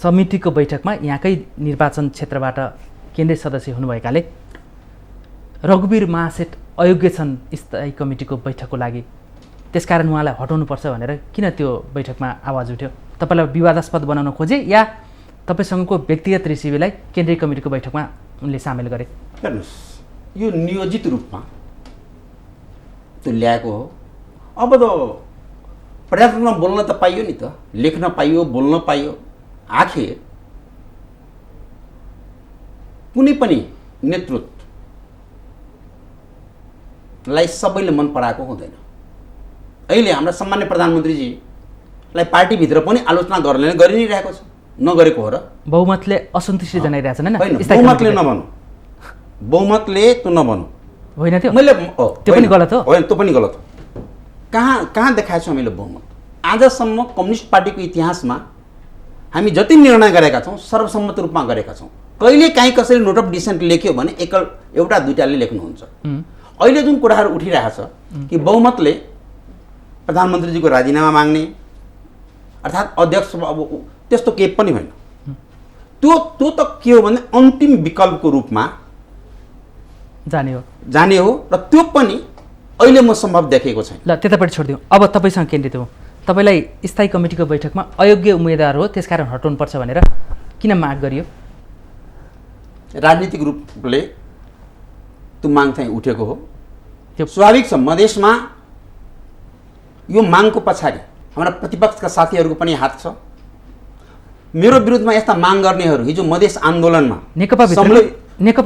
समितिको बैठकमा यहाँकै निर्वाचन क्षेत्रबाट केन्द्रीय सदस्य हुनुभएकाले रघुवीर महासेठ अयोग्य छन् स्थायी कमिटीको बैठकको लागि, त्यसकारण उहाँलाई हटाउनुपर्छ भनेर किन त्यो बैठकमा आवाज उठ्यो? तपाईँलाई विवादास्पद बनाउन खोजे या तपाईँसँगको व्यक्तिगत रेसिपीलाई केन्द्रीय कमिटीको बैठकमा उनले सामेल गरे? हेर्नुहोस्, यो नियोजित रूपमा त्यो ल्याएको हो। अब त पर्याप्त रूपमा बोल्न त पाइयो नि त, लेख्न पाइयो, बोल्न पाइयो। आखिर कुनै पनि नेतृत्वलाई सबैले मन पराएको हुँदैन। अहिले हाम्रा सम्मान्य प्रधानमन्त्रीजीलाई पार्टीभित्र पनि आलोचना गर्ने गरि नै रहेको छ, नगरेको हो र? बहुमतले असन्तुष्टि जनाइरहेछन् होइन? बहुमतले नभनौँ, बहुमतले त नभनौँ, होइन त्यो मैले त्यो पनि गलत हो। होइन, त्यो पनि गलत हो। कहाँ देखाएको छ हामीले बहुमत? आजसम्म कम्युनिस्ट पार्टीको इतिहासमा हामी जति निर्णय गरेका छौँ सर्वसम्मत रूपमा गरेका छौँ। कहिले काहीँ कसैले नोट अफ डिसेन्ट लेख्यो भने एउटा दुईटाले लेख्नुहुन्छ। अहिले जुन कुराहरू उठिरहेछ कि बहुमतले प्रधानमन्त्रीजीको राजीनामा माग्ने, अर्थात् अध्यक्ष, अब त्यस्तो केही पनि होइन। त्यो त के हो भने अन्तिम विकल्पको रूपमा जाने हो र त्यो पनि अहिले म सम्भव देखेको छैन। ल त्यतापट्टि छोडिदिउँ। अब तपाईँसँग केन्द्रित हो। तपाईँलाई स्थायी कमिटीको बैठकमा अयोग्य उम्मेदवार हो त्यसकारण हटाउनुपर्छ भनेर किन माग गरियो? राजनीतिक रूपले त्यो माग चाहिँ उठेको हो। त्यो स्वाभाविक छ। मधेसमा यो मागको पछाडि हाम्रा प्रतिपक्षका साथीहरूको पनि हात छ। मेरो विरुद्धमा यस्ता माग गर्नेहरू हिजो मधेस आन्दोलनमा नेकपा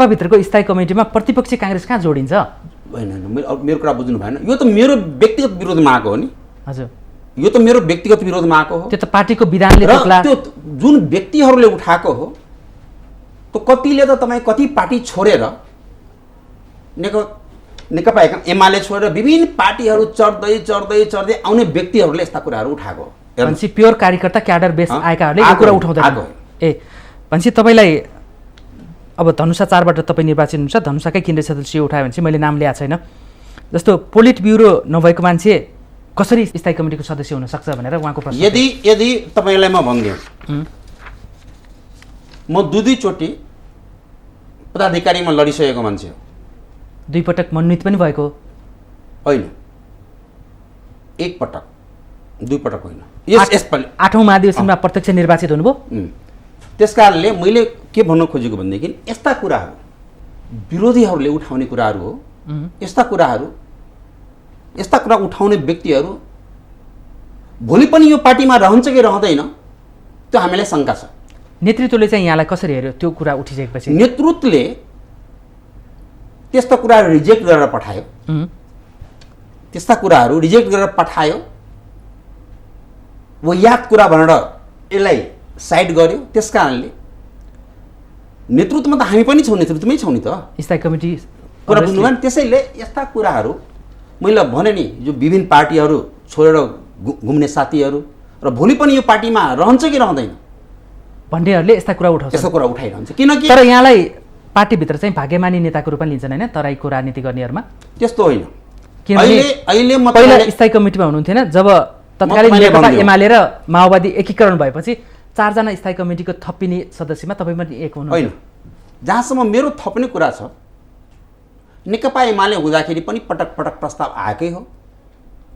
भित्रको स्थायी कमिटीमा प्रतिपक्षी काङ्ग्रेस कहाँ जोडिन्छ? होइन, मेरो कुरा बुझ्नु भएन। यो त मेरो व्यक्तिगत विरोधमा आएको हो नि। हजुर, यो त मेरो व्यक्तिगत विरोधमा आएको हो। त्यो त पार्टीको विधानले त्यो जुन व्यक्तिहरूले उठाएको हो त्यो कतिले त तपाईँ कति पार्टी छोडेर नेकपा एमाले छोडेर विभिन्न पार्टीहरू चढ्दै आउने व्यक्तिहरूले यस्ता कुराहरू उठाएको हो। भनेपछि प्योर कार्यकर्ता क्याडर बेस आएकाहरूले यो कुरा उठाउँदैन। भनेपछि तपाईँलाई अब धनुषा 4बाट तपाईँ निर्वाचित हुनुहुन्छ, धनुषाकै केन्द्रीय सदस्य उठायो भने चाहिँ मैले नाम ल्याएको छैन। जस्तो पोलिट ब्युरो नभएको मान्छे कसरी स्थायी कमिटीको सदस्य हुनसक्छ भनेर उहाँको प्रश्न। यदि तपाईँलाई म भनिदिउँ, म दुईचोटि पदाधिकारीमा लडिसकेको मान्छे हो। 2 पटक मनोनित पनि भएको होइन, 1 पटक, 2 पटक होइन। यसपालि 8औं महाधिवेशनमा प्रत्यक्ष निर्वाचित हुनुभयो। त्यसकारणले मैले के भन्न खोजेको भनेदेखि यस्ता कुराहरू विरोधीहरूले उठाउने कुराहरू हो। यस्ता कुरा उठाउने व्यक्तिहरू भोलि पनि यो पार्टीमा रहन्छ कि रहँदैन त्यो हामीलाई शङ्का छ। नेतृत्वले चाहिँ यहाँलाई कसरी हेर्यो त्यो कुरा उठिसकेपछि? नेतृत्वले त्यस्ता कुराहरू रिजेक्ट गरेर पठायो। त्यस्ता कुराहरू रिजेक्ट गरेर पठायो, वो याद कुरा भनेर यसलाई साइड गर्यो। त्यसकारणले नेतृत्वमा त हामी पनि छौँ, नेतृत्वमै छौँ नि त, स्थायी कमिटी कुरा बुझ्नुभयो नि। त्यसैले यस्ता कुराहरू मैले भने नि, जो विभिन्न पार्टीहरू छोडेर घुम्ने साथीहरू र भोलि पनि यो पार्टीमा रहन्छ कि रहँदैन भन्नेहरूले यस्ता कुरा उठाउँछ, यस्तो कुरा उठाइरहन्छ। किनकि तर यहाँलाई पार्टीभित्र चाहिँ भाग्यमानी नेताको रूपमा लिन्छन् होइन तराईको राजनीति गर्नेहरूमा? त्यस्तो होइन। अहिले म पहिला स्थायी कमिटीमा हुनुहुन्थेन जब तत्कालीन नेकपा एमाले र माओवादी एकीकरण भएपछि 4 जना स्थायी कमिटीको थपिने सदस्यमा तपाईँ पनि एक हुनुहुन्छ? होइन, जहाँसम्म मेरो थप्ने कुरा छ, नेकपा एमाले हुँदाखेरि पनि पटक पटक प्रस्ताव आएकै हो,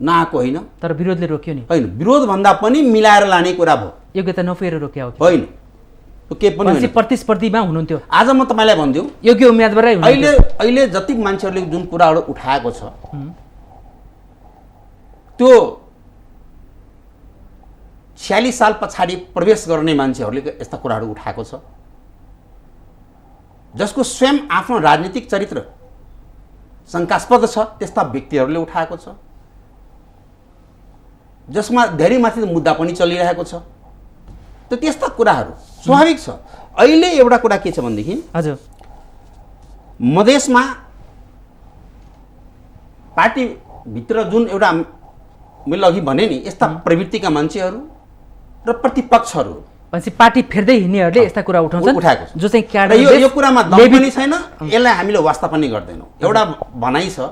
नआएको होइन। तर विरोधले रोक्यो नि? होइन, विरोध भन्दा पनि मिलाएर लाने कुरा भयो। योग्यता नपुगेर रोक्यो होइन, के पनि होइन। प्रतिस्पर्धीमा हुनुहुन्थ्यो। आज म तपाईँलाई भनिदिउँ, योग्य उम्मेदवारै हुनुहुन्थ्यो। अहिले जति मान्छेहरूले जुन कुराहरू उठाएको छ त्यो 46 साल पछाडि प्रवेश गर्ने मान्छेहरूले यस्ता कुराहरू उठाएको छ, जसको स्वयं आफ्नो राजनीतिक चरित्र शङ्कास्पद छ, त्यस्ता व्यक्तिहरूले उठाएको छ, जसमा धेरै माथि मुद्दा पनि चलिरहेको छ। त त्यस्ता कुराहरू स्वाभाविक छ। अहिले एउटा कुरा के छ भनेदेखि, हजुर, मधेसमा पार्टीभित्र जुन एउटा मैले अघि भने नि यस्ता प्रवृत्तिका मान्छेहरू र प्रतिपक्षहरू भनेपछि पार्टी फेर्दै हिँड्नेहरूले यस्ता कुरा उठाउँछन् उठाएको छ। जो चाहिँ र क्याडर यो कुरामा दम पनि छैन, यसलाई हामीले वास्ता पनि गर्दैनौँ। एउटा भनाइ छ,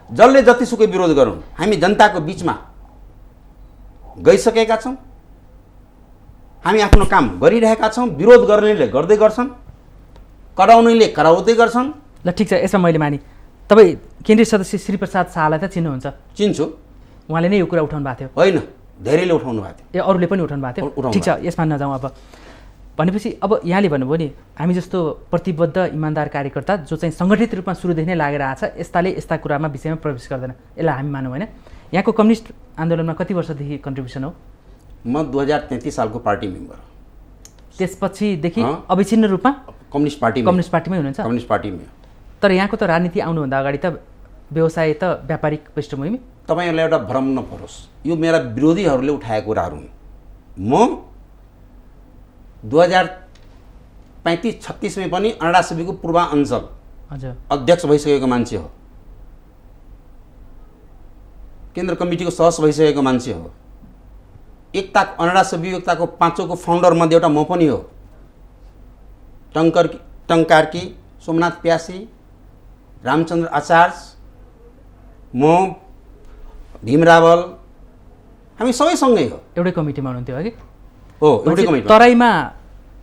जसले जतिसुकै विरोध गरौँ हामी जनताको बिचमा गइसकेका छौँ, हामी आफ्नो काम गरिरहेका छौँ। विरोध गर्नेले गर्दै गर्छन्, कराउनेले कराउँदै गर्छन्। ल ठिक छ, यसमा मैले माने। तपाईँ केन्द्रीय सदस्य श्रीप्रसाद शाहलाई त चिन्नुहुन्छ? चिन्छु। उहाँले नै यो कुरा उठाउनु भएको थियो? होइन, धेरैले उठाउनु भएको थियो। अरूले पनि उठाउनु भएको थियो? ठिक छ, यसमा नजाउँ। अब भनेपछि अब यहाँले भन्नुभयो नि, हामी जस्तो प्रतिबद्ध इमान्दार कार्यकर्ता जो चाहिँ सङ्गठित रूपमा सुरुदेखि नै लागेर आएको छ, यस्ताले यस्ता कुरामा विषयमा प्रवेश गर्दैन, यसलाई हामी मानौँ होइन? यहाँको कम्युनिस्ट आन्दोलनमा कति वर्षदेखि कन्ट्रिब्युसन हो? म 2033 सालको पार्टी मेम्बर हो। त्यसपछिदेखि अविच्छिन्न रूपमा कम्युनिस्ट पार्टीमै हुनुहुन्छ? कम्युनिस्ट पार्टीमै। तर यहाँको त राजनीति आउनुभन्दा अगाडि त व्यवसाय त व्यापारिक पृष्ठभूमि। तपाईँहरूलाई एउटा भ्रम नपरोस्, यो मेरा विरोधीहरूले उठाएको कुराहरू हुन्। म 2035-36मै पनि अरुणाचलको पूर्वाञ्चल अध्यक्ष भइसकेको मान्छे हो, केन्द्र कमिटीको सदस्य भइसकेको मान्छे हो, अरुणाचल एकताको पाँचौँको फाउन्डर मध्ये एउटा म पनि हो। टङ्कारकी, सोमनाथ प्यासी, रामचन्द्र आचार्य, म, भीम रावल, हामी सबै सँगै हो। एउटै कमिटीमा हुनुहुन्थ्यो कि? हो, एउटै कमिटी।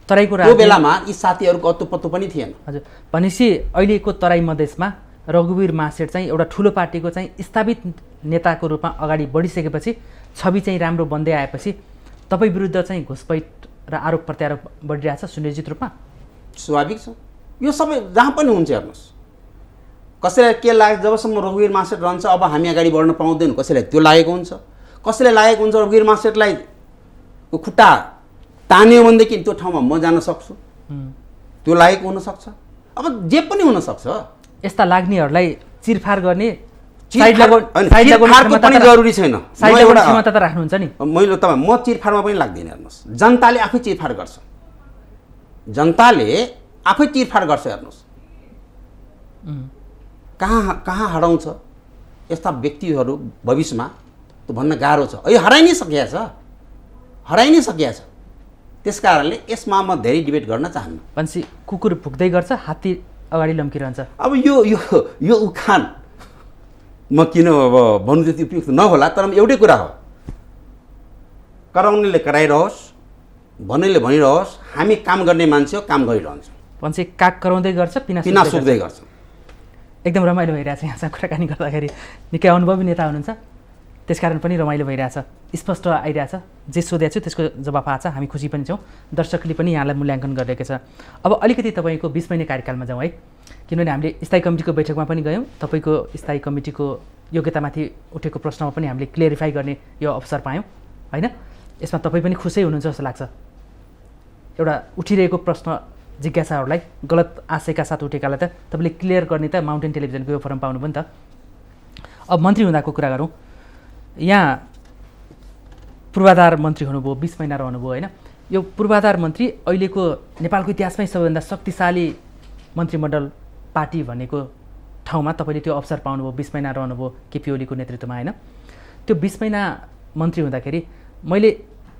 तराईको त्यो बेलामा यी साथीहरूको अत्तुपत्तु पनि थिएन। हजुर, भनेपछि अहिलेको तराई मधेसमा रघुवीर महासेठ चाहिँ एउटा ठुलो पार्टीको चाहिँ स्थापित नेताको रूपमा अगाडि बढिसकेपछि, छवि चाहिँ राम्रो बन्दै आएपछि तपाईँ विरुद्ध चाहिँ घुसपैठ र आरोप प्रत्यारोप बढिरहेछ सुनिश्चित रूपमा? स्वाभाविक छ, यो सबै जहाँ पनि हुन्छ। हेर्नुहोस्, कसैलाई के लाग्छ, जबसम्म रघुवीर महासेठ रहन्छ अब हामी अगाडि बढ्न पाउँदैनौँ, कसैलाई त्यो लागेको हुन्छ। कसैलाई लागेको हुन्छ रघुवीर महासेठलाई खुट्टा तान्यो भनेदेखि त्यो ठाउँमा म जान सक्छु, त्यो लागेको हुनसक्छ। अब जे पनि हुनसक्छ। यस्ता लाग्नेहरूलाई चिरफार गर्ने पनि जरुरी छैन। क्षमता त राख्नुहुन्छ नि? मैले म चिरफारमा पनि लाग्दिनँ। हेर्नुहोस्, जनताले आफै चिरफार गर्छ, जनताले आफै चिरफार गर्छ। हेर्नुहोस्, कहाँ हराउँछ यस्ता व्यक्तिहरू भविष्यमा त्यो भन्न गाह्रो छ। यो हराइ नै सकिया छ। त्यस कारणले यसमा म धेरै डिबेट गर्न चाहन्न। भनेपछि कुकुर भुक्दै गर्छ, हात्ती अगाडि लम्किरहन्छ। अब यो उखान म किन अब भन्नु त्यति उपयुक्त नहोला, तर एउटै कुरा हो, कराउनेले कराइरहोस्, भन्नेले भनिरहोस्, हामी काम गर्ने मान्छे हो, काम गरिरहन्छौँ। भनेपछि काग कराउँदै गर्छ, पिना सुक्दै गर्छ। एकदम रमाइलो भइरहेछ यहाँसँग कुराकानी गर्दाखेरि। निकै अनुभवी नेता हुनुहुन्छ, त्यसकारण पनि रमाइलो भइरहेछ, स्पष्ट आइरहेछ। जे सोधेको छु त्यसको जवाफ आएको छ, हामी खुसी पनि छौँ, दर्शकले पनि यहाँलाई मूल्याङ्कन गरिरहेको छ। अब अलिकति तपाईँको 20 महिने कार्यकालमा जाउँ है, किनभने हामीले स्थायी कमिटीको बैठकमा पनि गयौँ, तपाईँको स्थायी कमिटीको योग्यतामाथि उठेको प्रश्नमा पनि हामीले क्लियरिफाई गर्ने यो अवसर पायौँ होइन? यसमा तपाईँ पनि खुसै हुनुहुन्छ जस्तो लाग्छ। एउटा उठिरहेको प्रश्न जिज्ञासाहरूलाई गलत आशयका साथ उठेकालाई त तपाईँले क्लियर गर्ने त माउन्टेन टेलिभिजनको यो फोरम पाउनुभयो नि त। अब मन्त्री हुँदाको कुरा गरौँ, यहाँ पूर्वाधार मन्त्री हुनुभयो, 20 महिना रहनुभयो होइन? यो पूर्वाधार मन्त्री अहिलेको नेपालको इतिहासमै सबैभन्दा शक्तिशाली मन्त्रीमण्डल पार्टी भनेको ठाउँमा तपाईँले त्यो अवसर पाउनुभयो, 20 महिना रहनुभयो केपी ओलीको नेतृत्वमा होइन? त्यो 20 महिना मन्त्री हुँदाखेरि मैले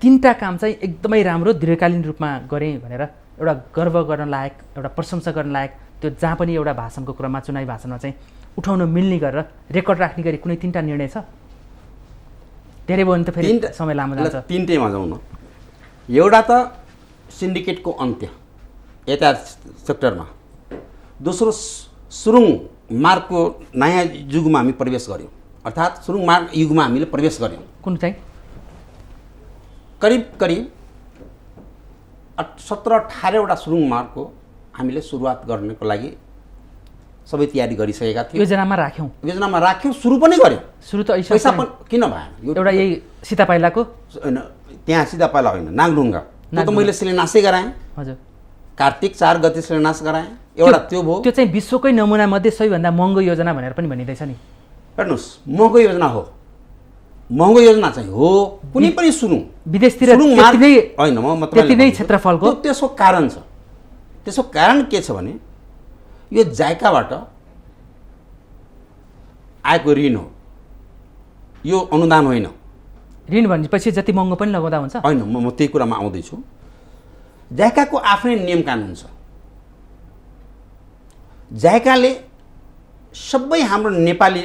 3टा काम चाहिँ एकदमै राम्रो दीर्घकालीन रूपमा गरेँ भनेर एउटा गर्व गर्न लायक, एउटा प्रशंसा गर्न लायक, त्यो जहाँ पनि एउटा भाषणको क्रममा, चुनावी भाषणमा चाहिँ उठाउन मिल्ने गरेर रेकर्ड राख्ने गरी कुनै 3टा निर्णय छ? धेरै भयो भने त फेरि समय लामो जान्छ। 3टैमा जाउँ न। एउटा त सिन्डिकेटको अन्त्य यता सेक्टरमा, दोस्रो सुरुङ मार्गको नयाँ युगमा हामी प्रवेश गऱ्यौँ, अर्थात् सुरुङ मार्ग युगमा हामीले प्रवेश गऱ्यौँ। कुन चाहिँ? करिब 17-18वटा सुरुङ मार्गको हामीले सुरुवात गर्नको लागि सबै तयारी गरिसकेका थियौँ। योजनामा राख्यौँ, सुरु पनि गऱ्यौँ। सुरु त पैसा पनि किन भएन? एउटा यही सीता पाइलाको होइन, त्यहाँ सीता पाइला होइन, नागढुङ्गा, त्यो त मैले शिलान्यासै गराएँ। हजुर, कार्तिक 4 गते शिलान्यास गराएँ। एउटा त्यो भयो। त्यो चाहिँ विश्वकै नमुना मध्ये सबैभन्दा महँगो योजना भनेर पनि भनिँदैछ नि। हेर्नुहोस्, महँगो योजना हो, महँगो योजना चाहिँ हो। कुनै पनि सुरु विदेशतिर होइन, त्यति नै क्षेत्रफलको त्यसको कारण छ। त्यसको कारण के छ भने यो जायकाबाट आएको ऋण हो, यो अनुदान होइन। ऋण भनेपछि जति महँगो पनि लगाउँदा हुन्छ होइन, म त्यही कुरामा आउँदैछु। जाइकाको आफ्नै नियम कानुन छ। जाइकाले सबै हाम्रो नेपाली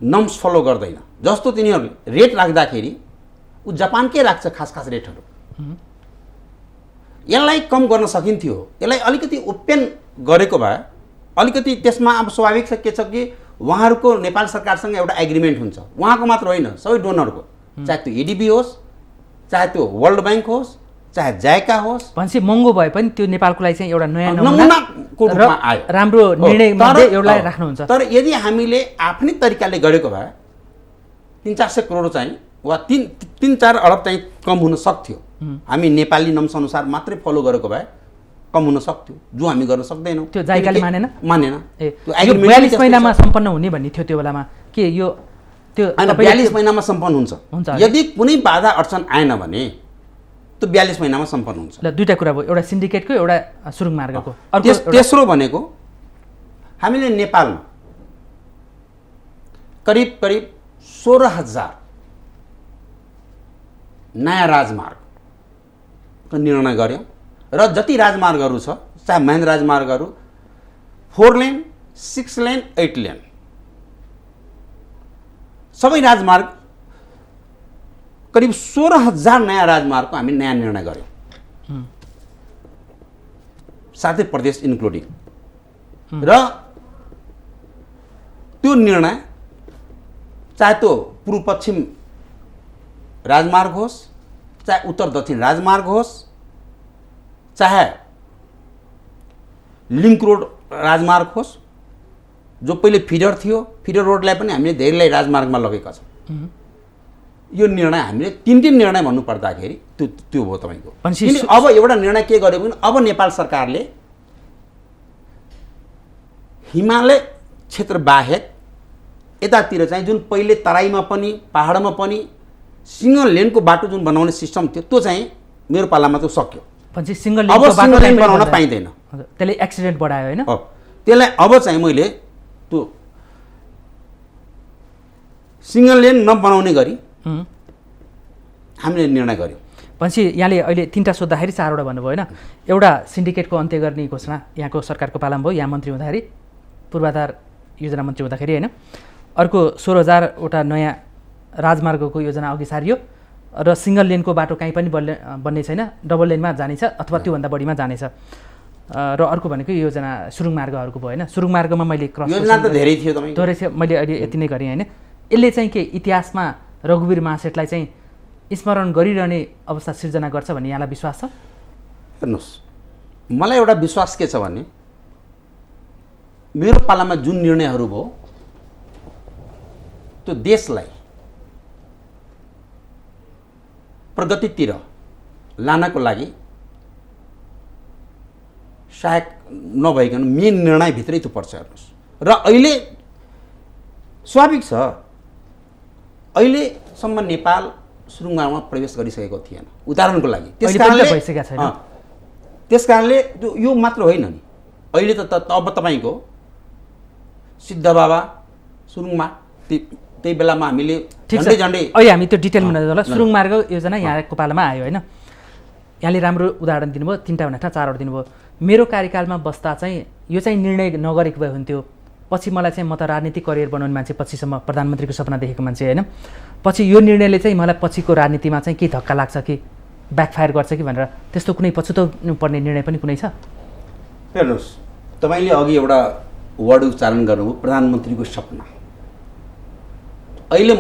नर्म्स फलो गर्दैन। जस्तो तिनीहरूले रेट राख्दाखेरि ऊ जापानकै राख्छ खास रेटहरू। यसलाई कम गर्न सकिन्थ्यो, यसलाई अलिकति ओपन गरेको भए अलिकति त्यसमा अब स्वाभाविक छ के छ कि उहाँहरूको नेपाल सरकारसँग एउटा एग्रिमेन्ट हुन्छ, उहाँको मात्र होइन सबै डोनरको, चाहे त्यो एडिबी होस्, चाहे त्यो वर्ल्ड ब्याङ्क होस्, चाहे जाइका होस्। भनेपछि महँगो भए पनि त्यो नेपालको लागि चाहिँ एउटा नयाँ नमुनाको रूपमा आयो, राम्रो निर्णय मध्ये एउटालाई राख्नुहुन्छ। तर यदि हामीले आफ्नै तरिकाले गरेको भए 300-400 करोड चाहिँ वा 3-4 अरब चाहिँ कम हुन सक्थ्यो। हामी नेपाली नम्स अनुसार मात्रै फलो गरेको भए कम हुन सक्थ्यो, जो हामी गर्न सक्दैनौँ। त्यो जाइकाले मानेन। त्यो 42 महिनामा सम्पन्न हुने भन्ने थियो त्यो बेलामा के यो त्यो 42 महिनामा सम्पन्न हुन्छ। यदि कुनै बाधा अडचन आएन भने त्यो 42 महिनामा सम्पन्न हुन्छ। ल दुईटा कुरा भयो, एउटा सिन्डिकेटको एउटा सुरुङ मार्गको। तेस्रो भनेको हामीले नेपालमा करिब 16,000 नयाँ राजमार्गको निर्णय गर्यौँ र जति राजमार्गहरू छ, चाहे महेन्द्र राजमार्गहरू 4 लेन, 6 लेन, 8 लेन, सबै राजमार्ग करिब 16,000 नयाँ राजमार्गको हामी नयाँ निर्णय गर्यौँ, साथै प्रदेश इन्क्लुडिङ। र त्यो निर्णय चाहे त्यो पूर्व पश्चिम राजमार्ग होस्, चाहे उत्तर दक्षिण राजमार्ग होस्, चाहे लिङ्क रोड राजमार्ग होस्, जो पहिले फिडर थियो, फिडर रोडलाई पनि हामीले धेरैलाई राजमार्गमा लगेका छौँ। यो निर्णय हामीले 3 निर्णय भन्नु पर्दाखेरि त्यो भयो तपाईँको। अब एउटा निर्णय के गर्यो भने अब नेपाल सरकारले हिमालय क्षेत्र बाहेक यतातिर चाहिँ जुन पहिले तराईमा पनि पहाडमा पनि सिंगल लेनको बाटो जुन बनाउने सिस्टम थियो त्यो चाहिँ मेरो पालामा त सक्यो। पछि सिंगल लेन बनाउन पाइँदैन, त्यसले एक्सिडेन्ट बढायो होइन। त्यसलाई अब चाहिँ मैले त्यो सिंगल लेन नबनाउने गरी हामीले निर्णय गर्यौँ। पछि यहाँले अहिले 3टा सोद्धाखेरि 4वटा भन्नुभयो होइन। एउटा सिन्डिकेटको अन्त्य गर्ने घोषणा यहाँको सरकारको पालामा भयो, यहाँ मन्त्री हुँदाखेरि, पूर्वाधार योजना मन्त्री हुँदाखेरि होइन। अर्को 16,000वटा नयाँ राजमार्गको योजना अघि सारियो र सिंगल लेनको बाटो कहीँ पनि बन्ने छैन, डबल लेनमा जानेछ अथवा त्योभन्दा बढीमा जानेछ। र अर्को भनेको योजना सुरुङ मार्गहरूको भयो होइन। सुरुङ मार्गमा मैले योजना त धेरै थियो तपाईँ, धेरै थियो, मैले अहिले यति नै गरेँ होइन। यसले चाहिँ के इतिहासमा रघुवीर महासेठलाई चाहिँ स्मरण गरिरहने अवस्था सिर्जना गर्छ भन्ने यहाँलाई विश्वास छ? हेर्नुहोस्, मलाई एउटा विश्वास के छ भने मेरो पालामा जुन निर्णयहरू भयो त्यो देशलाई प्रगतितिर लानको लागि सहायक नभइकन मेन निर्णयभित्रै त्यो पर्छ। हेर्नुहोस्, र अहिले स्वाभाविक छ अहिलेसम्म नेपाल सुरुङमा प्रवेश गरिसकेको थिएन उदाहरणको लागि। त्यस कारणले यो मात्र होइन नि, अहिले त अब तपाईँको सिद्ध बाबा सुरुङमा त्यही बेलामा हामीले झन्डै अहिले हामी त्यो डिटेलमा नजाउँला। सुरुङ मार्ग योजना यहाँको पालामा आयो होइन। यहाँले राम्रो उदाहरण दिनुभयो, 3टा भन्दा 4वटा दिनुभयो। मेरो कार्यकालमा बस्दा चाहिँ यो चाहिँ निर्णय नगरेको भए हुन्थ्यो। पछि मलाई चाहिँ म त राजनीतिक करियर बनाउने मान्छे, पछिसम्म प्रधानमन्त्रीको सपना देखेको मान्छे होइन। पछि यो निर्णयले चाहिँ मलाई पछिको राजनीतिमा चाहिँ के धक्का लाग्छ कि ब्याकफायर गर्छ कि भनेर त्यस्तो कुनै पछुताउनु पर्ने निर्णय पनि कुनै छ? हेर्नुहोस्, तपाईँले अघि एउटा वर्ड उच्चारण गर्नुभयो, प्रधानमन्त्रीको सपना। अहिले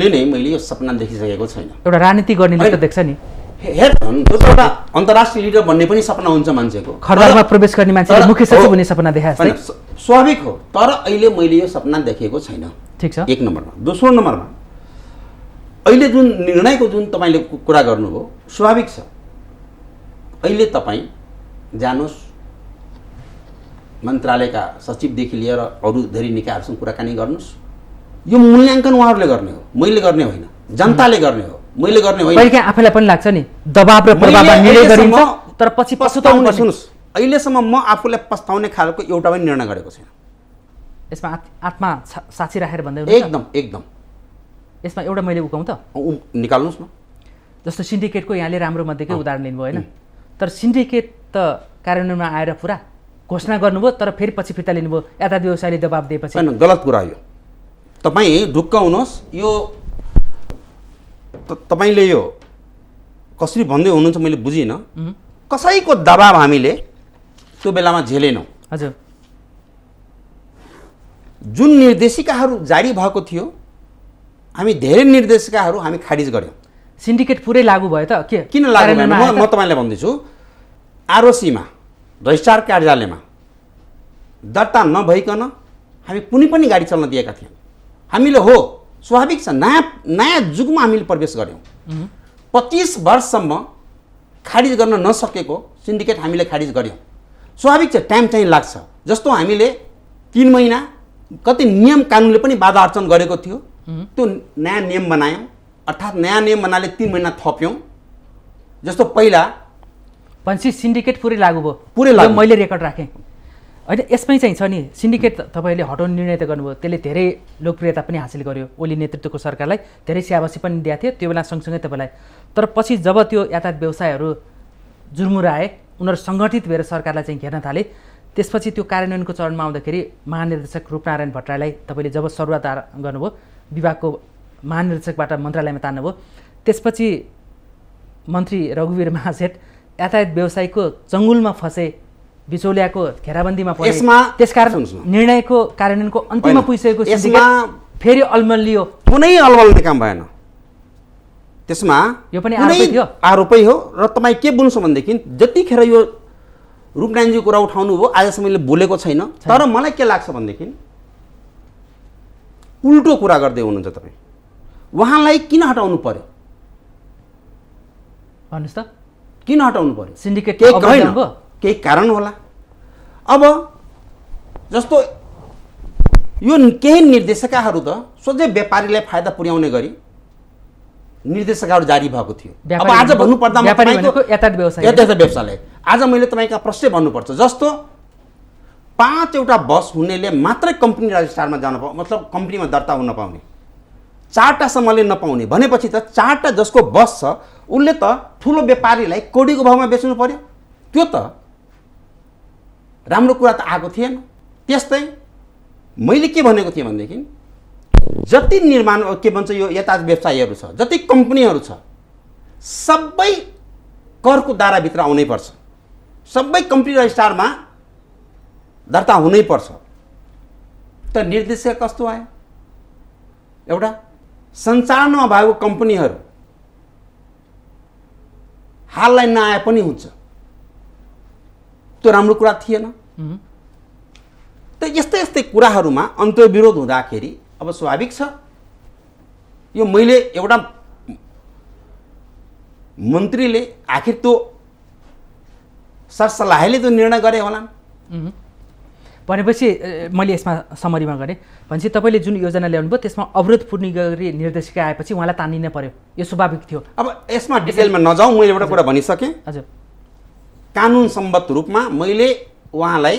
नै मैले यो सपना देखिसकेको छैन। एउटा राजनीति गर्नेले त देख्छ नि। एउटा अन्तर्राष्ट्रिय लिडर बन्ने पनि सपना हुन्छ मान्छेको, खरबारमा प्रवेश गर्ने मान्छेले मुख्य सचिव हुने सपना देखाएको छ, स्वाभाविक हो। तर अहिले मैले यो सपना देखेको छैन, ठिक छ। 1 नम्बरमा। दोस्रो नम्बरमा अहिले जुन निर्णयको जुन तपाईँले कुरा गर्नुभयो स्वाभाविक छ। अहिले तपाईँ जानुहोस्, मन्त्रालयका सचिवदेखि लिएर अरू धेरै निकायहरूसँग कुराकानी गर्नुहोस्। यो मूल्याङ्कन उहाँहरूले गर्ने हो, मैले गर्ने होइन, जनताले गर्ने हो, मैले गर्ने होइन। कहिले आफैलाई पनि लाग्छ नि दबाब र प्रभावमा निर्णय गरिन्छ तर पछि पछुताउनु। सुन्नुहोस्, अहिलेसम्म म आफूलाई पछुताउने खालको एउटा पनि निर्णय गरेको छैन। यसमा आत्मा साक्षी राखेर भन्दै एकदम यसमा एउटा मैले उकाउँ त निकाल्नुहोस् न। जस्तो सिन्डिकेटको यहाँले राम्रो मध्येकै उदाहरण लिनुभयो होइन, तर सिन्डिकेट त कार्यान्वयनमा आएर पुरा घोषणा गर्नुभयो तर फेरि पछि फिर्ता लिनुभयो यातायात व्यवसायले दबाब दिएपछि। होइन, गलत कुरा यो। तपाईँ ढुक्क हुनुहोस्, यो तपाईँले यो कसरी भन्दै हुनुहुन्छ मैले बुझिनँ। कसैको दबाब हामीले त्यो बेलामा झेलेनौँ। हजुर, जुन निर्देशिकाहरू जारी भएको थियो हामी धेरै निर्देशिकाहरू हामी खारिज गऱ्यौँ। सिन्डिकेट पुरै लागू भयो त के किन लागू भएन? म तपाईँलाई भन्दैछु, आरओसीमा रजिस्ट्रार कार्यालयमा दर्ता नभइकन हामी कुनै पनि गाडी चल्न दिएका थियौँ। हामीले हो स्वाभाविक छ, नयाँ जुगमा हामीले प्रवेश गऱ्यौँ। 25 वर्षसम्म खारिज गर्न नसकेको सिन्डिकेट हामीले खारिज गऱ्यौँ। स्वाभाविक छ, टाइम चाहिँ लाग्छ। जस्तो हामीले 3 महिना कति नियम कानुनले पनि बाधा अर्चन गरेको थियो, त्यो नयाँ नियम बनायौँ। अर्थात् नयाँ नियम बनाले 3 महिना थप्यौँ। जस्तो पहिला पछि सिन्डिकेट पुरै लागू भयो, पुरै लागू। मैले रेकर्ड राखेँ होइन। यसमै चाहिँ छ नि, सिन्डिकेट तपाईँले हटाउने निर्णय त गर्नुभयो, त्यसले धेरै लोकप्रियता पनि हासिल गर्यो। ओली नेतृत्वको सरकारलाई धेरै स्याबासी पनि दिएको थियो त्यो बेला सँगसँगै तपाईँलाई। तर पछि जब त्यो यातायात व्यवसायहरू जुर्मुराए, उनीहरू सङ्गठित भएर सरकारलाई चाहिँ घेर्न थाले, त्यसपछि त्यो कार्यान्वयनको चरणमा आउँदाखेरि महानिर्देशक रूपनारायण भट्टराईलाई तपाईँले जब सरुवात गर्नुभयो, विभागको महानिर्देशकबाट मन्त्रालयमा तान्नुभयो, त्यसपछि मन्त्री रघुवीर महासेठ यातायात व्यवसायको चङ्गुलमा फसे, बिचौलियाको घेराबन्दीमा परे। त्यसकारण निर्णयको कार्यान्वयनको अन्तिममा पुगिसकेको सिन्डिकेट फेरि अलमल्लियो। कुनै अलमल्ने काम भएन त्यसमा। यो पनि आरोपै थियो, आरोपै हो। र तपाईँ के बुझ्नुहोस् भनेदेखि जतिखेर यो रूपनारायणजी कुरा उठाउनु भयो आजसम्म मैले बोलेको छैन। तर मलाई के लाग्छ भनेदेखि उल्टो कुरा गर्दै हुनुहुन्छ तपाईँ। उहाँलाई किन हटाउनु पर्यो भन्नुहोस् त? किन हटाउनु पर्यो? सिन्डिकेट केही कारण होला। अब जस्तो यो केही निर्देशिकाहरू त सोझै व्यापारीलाई फाइदा पुर्याउने गरी निर्देशिकाहरू जारी भएको थियो। अब आज भन्नुपर्दा यातायात व्यवसायलाई आज मैले तपाईँका प्रश्न भन्नुपर्छ। जस्तो 5वटा बस हुनेले मात्रै कम्पनी रजिस्ट्रारमा जान मतलब कम्पनीमा दर्ता हुन पाउने, 4टासम्मले नपाउने भनेपछि त 4टा जसको बस छ उसले त ठुलो व्यापारीलाई कोडीको भाउमा बेच्नु पर्यो। त्यो त राम्रो कुरा त आएको थिएन। त्यस्तै मैले के भनेको थिएँ भनेदेखि जति निर्माण के भन्छ यो यातायात व्यवसायीहरू छ, जति कम्पनीहरू छ, सबै करको दायराभित्र आउनै पर्छ। सबै कम्पनी रजिस्ट्रारमा दर्ता हुनै पर्छ। त निर्देशिका कस्तो आयो? एउटा सञ्चालनमा भएको कम्पनीहरू हाललाई नआए पनि हुन्छ, त्यो राम्रो कुरा थिएन। त यस्तै यस्तै कुराहरूमा अन्तर्विरोध हुँदाखेरि अब स्वाभाविक छ यो मैले एउटा मन्त्रीले आखिर त्यो सरसल्लाहले त्यो निर्णय गरे होलान्। भनेपछि मैले यसमा समरीमा गरेँ भनेपछि तपाईँले जुन योजना ल्याउनु भयो त्यसमा अवरोध पूर्ण गरी निर्देशिका आएपछि उहाँलाई तानिन पर्यो, यो स्वाभाविक थियो। अब यसमा डिटेलमा नजाउँ, मैले एउटा कुरा भनिसकेँ। हजुर, कानुन सम्बद्ध रूपमा मैले उहाँलाई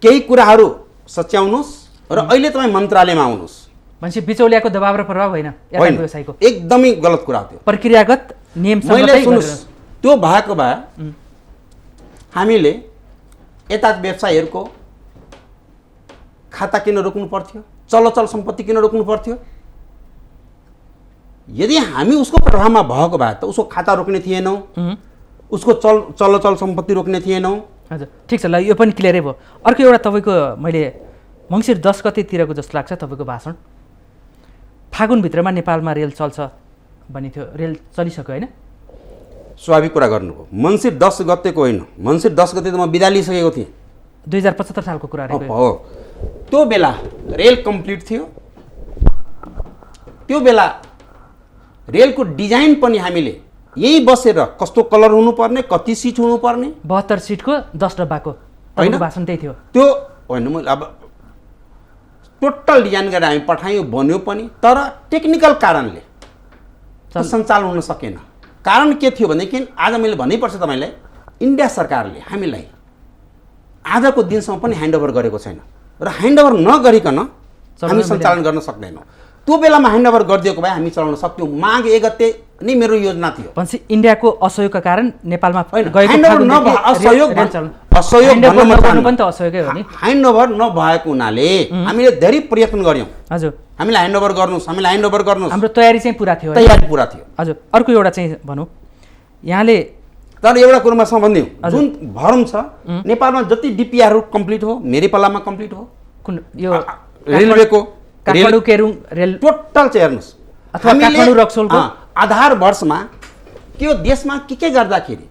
केही कुराहरू सच्याउनुहोस् र अहिले तपाईँ मन्त्रालयमा आउनुहोस्। भनेपछि बिचौलियाको दबाब र प्रभाव होइन यातायात व्यवसायको? एकदमै गलत कुरा थियो। प्रक्रियागत नियम मैले सुन्नुहोस्, त्यो भएको भए हामीले यातायात व्यवसायीहरूको खाता किन रोक्नु पर्थ्यो, चलचल सम्पत्ति किन रोक्नु पर्थ्यो? यदि हामी उसको प्रभावमा भएको भए त उसको खाता रोक्ने थिएनौँ, उसको चलचल सम्पत्ति रोक्ने थिएनौँ। हजुर, ठिक छ, ल यो पनि क्लियरै भयो। अर्को एउटा तपाईँको मैले मङ्सिर 10 गतेतिरको जस्तो लाग्छ तपाईँको भाषण, फागुनभित्रमा नेपालमा रेल चल्छ भन्ने थियो। रेल चलिसक्यो होइन? स्वाभाविक कुरा गर्नुभयो। मङ्सिर 10 गतेको होइन, मङ्सिर 10 गते त म बिदा लिइसकेको थिएँ। 2075 सालको कुरा हो। त्यो बेला रेल कम्प्लिट थियो। त्यो बेला रेलको डिजाइन पनि हामीले यही बसेर कस्तो कलर हुनुपर्ने, कति सिट हुनुपर्ने, 72 सिटको 10 डब्बाको होइन भाषण त्यही थियो। त्यो होइन, मैले अब टोटल डिजाइन गरेर हामी पठायौँ बन्यो पनि, तर टेक्निकल कारणले सञ्चालन हुन सकेन। कारण के थियो भनेदेखि आज मैले भन्नैपर्छ तपाईँलाई, इन्डिया सरकारले हामीलाई आजको दिनसम्म पनि ह्यान्डओभर गरेको छैन र ह्यान्डओभर नगरिकन हामी सञ्चालन गर्न सक्दैनौँ। त्यो बेलामा ह्यान्डओभर गरिदिएको भए हामी चलाउन सक्थ्यौँ। माघ 1 गते नै मेरो योजना थियो। भनेपछि इन्डियाको असहयोगका कारण नेपालमा ह्यान्डओभर नभएको हुनाले हामीले धेरै प्रयत्न गऱ्यौँ। हजुर, हामीलाई ह्यान्डओभर गर्नुहोस्, हामीलाई ह्यान्डओभर गर्नुहोस्, हाम्रो तयारी चाहिँ पुरा थियो। तयारी पुरा थियो। हजुर, अर्को एउटा चाहिँ भनौँ यहाँले तर एउटा कुरोमा सम्बन्धित जुन भरम छ नेपालमा जति डिपिआरहरू कम्प्लिट हो मेरै पालामा कम्प्लिट हो। कुन यो रेलवेको काठमाडौँ केरुङ रेल टोटल चाहिँ हेर्नुहोस् अथवा काठमाडौँ रक्सोलको आधार वर्षमा के देशमा के गर्दाखेरि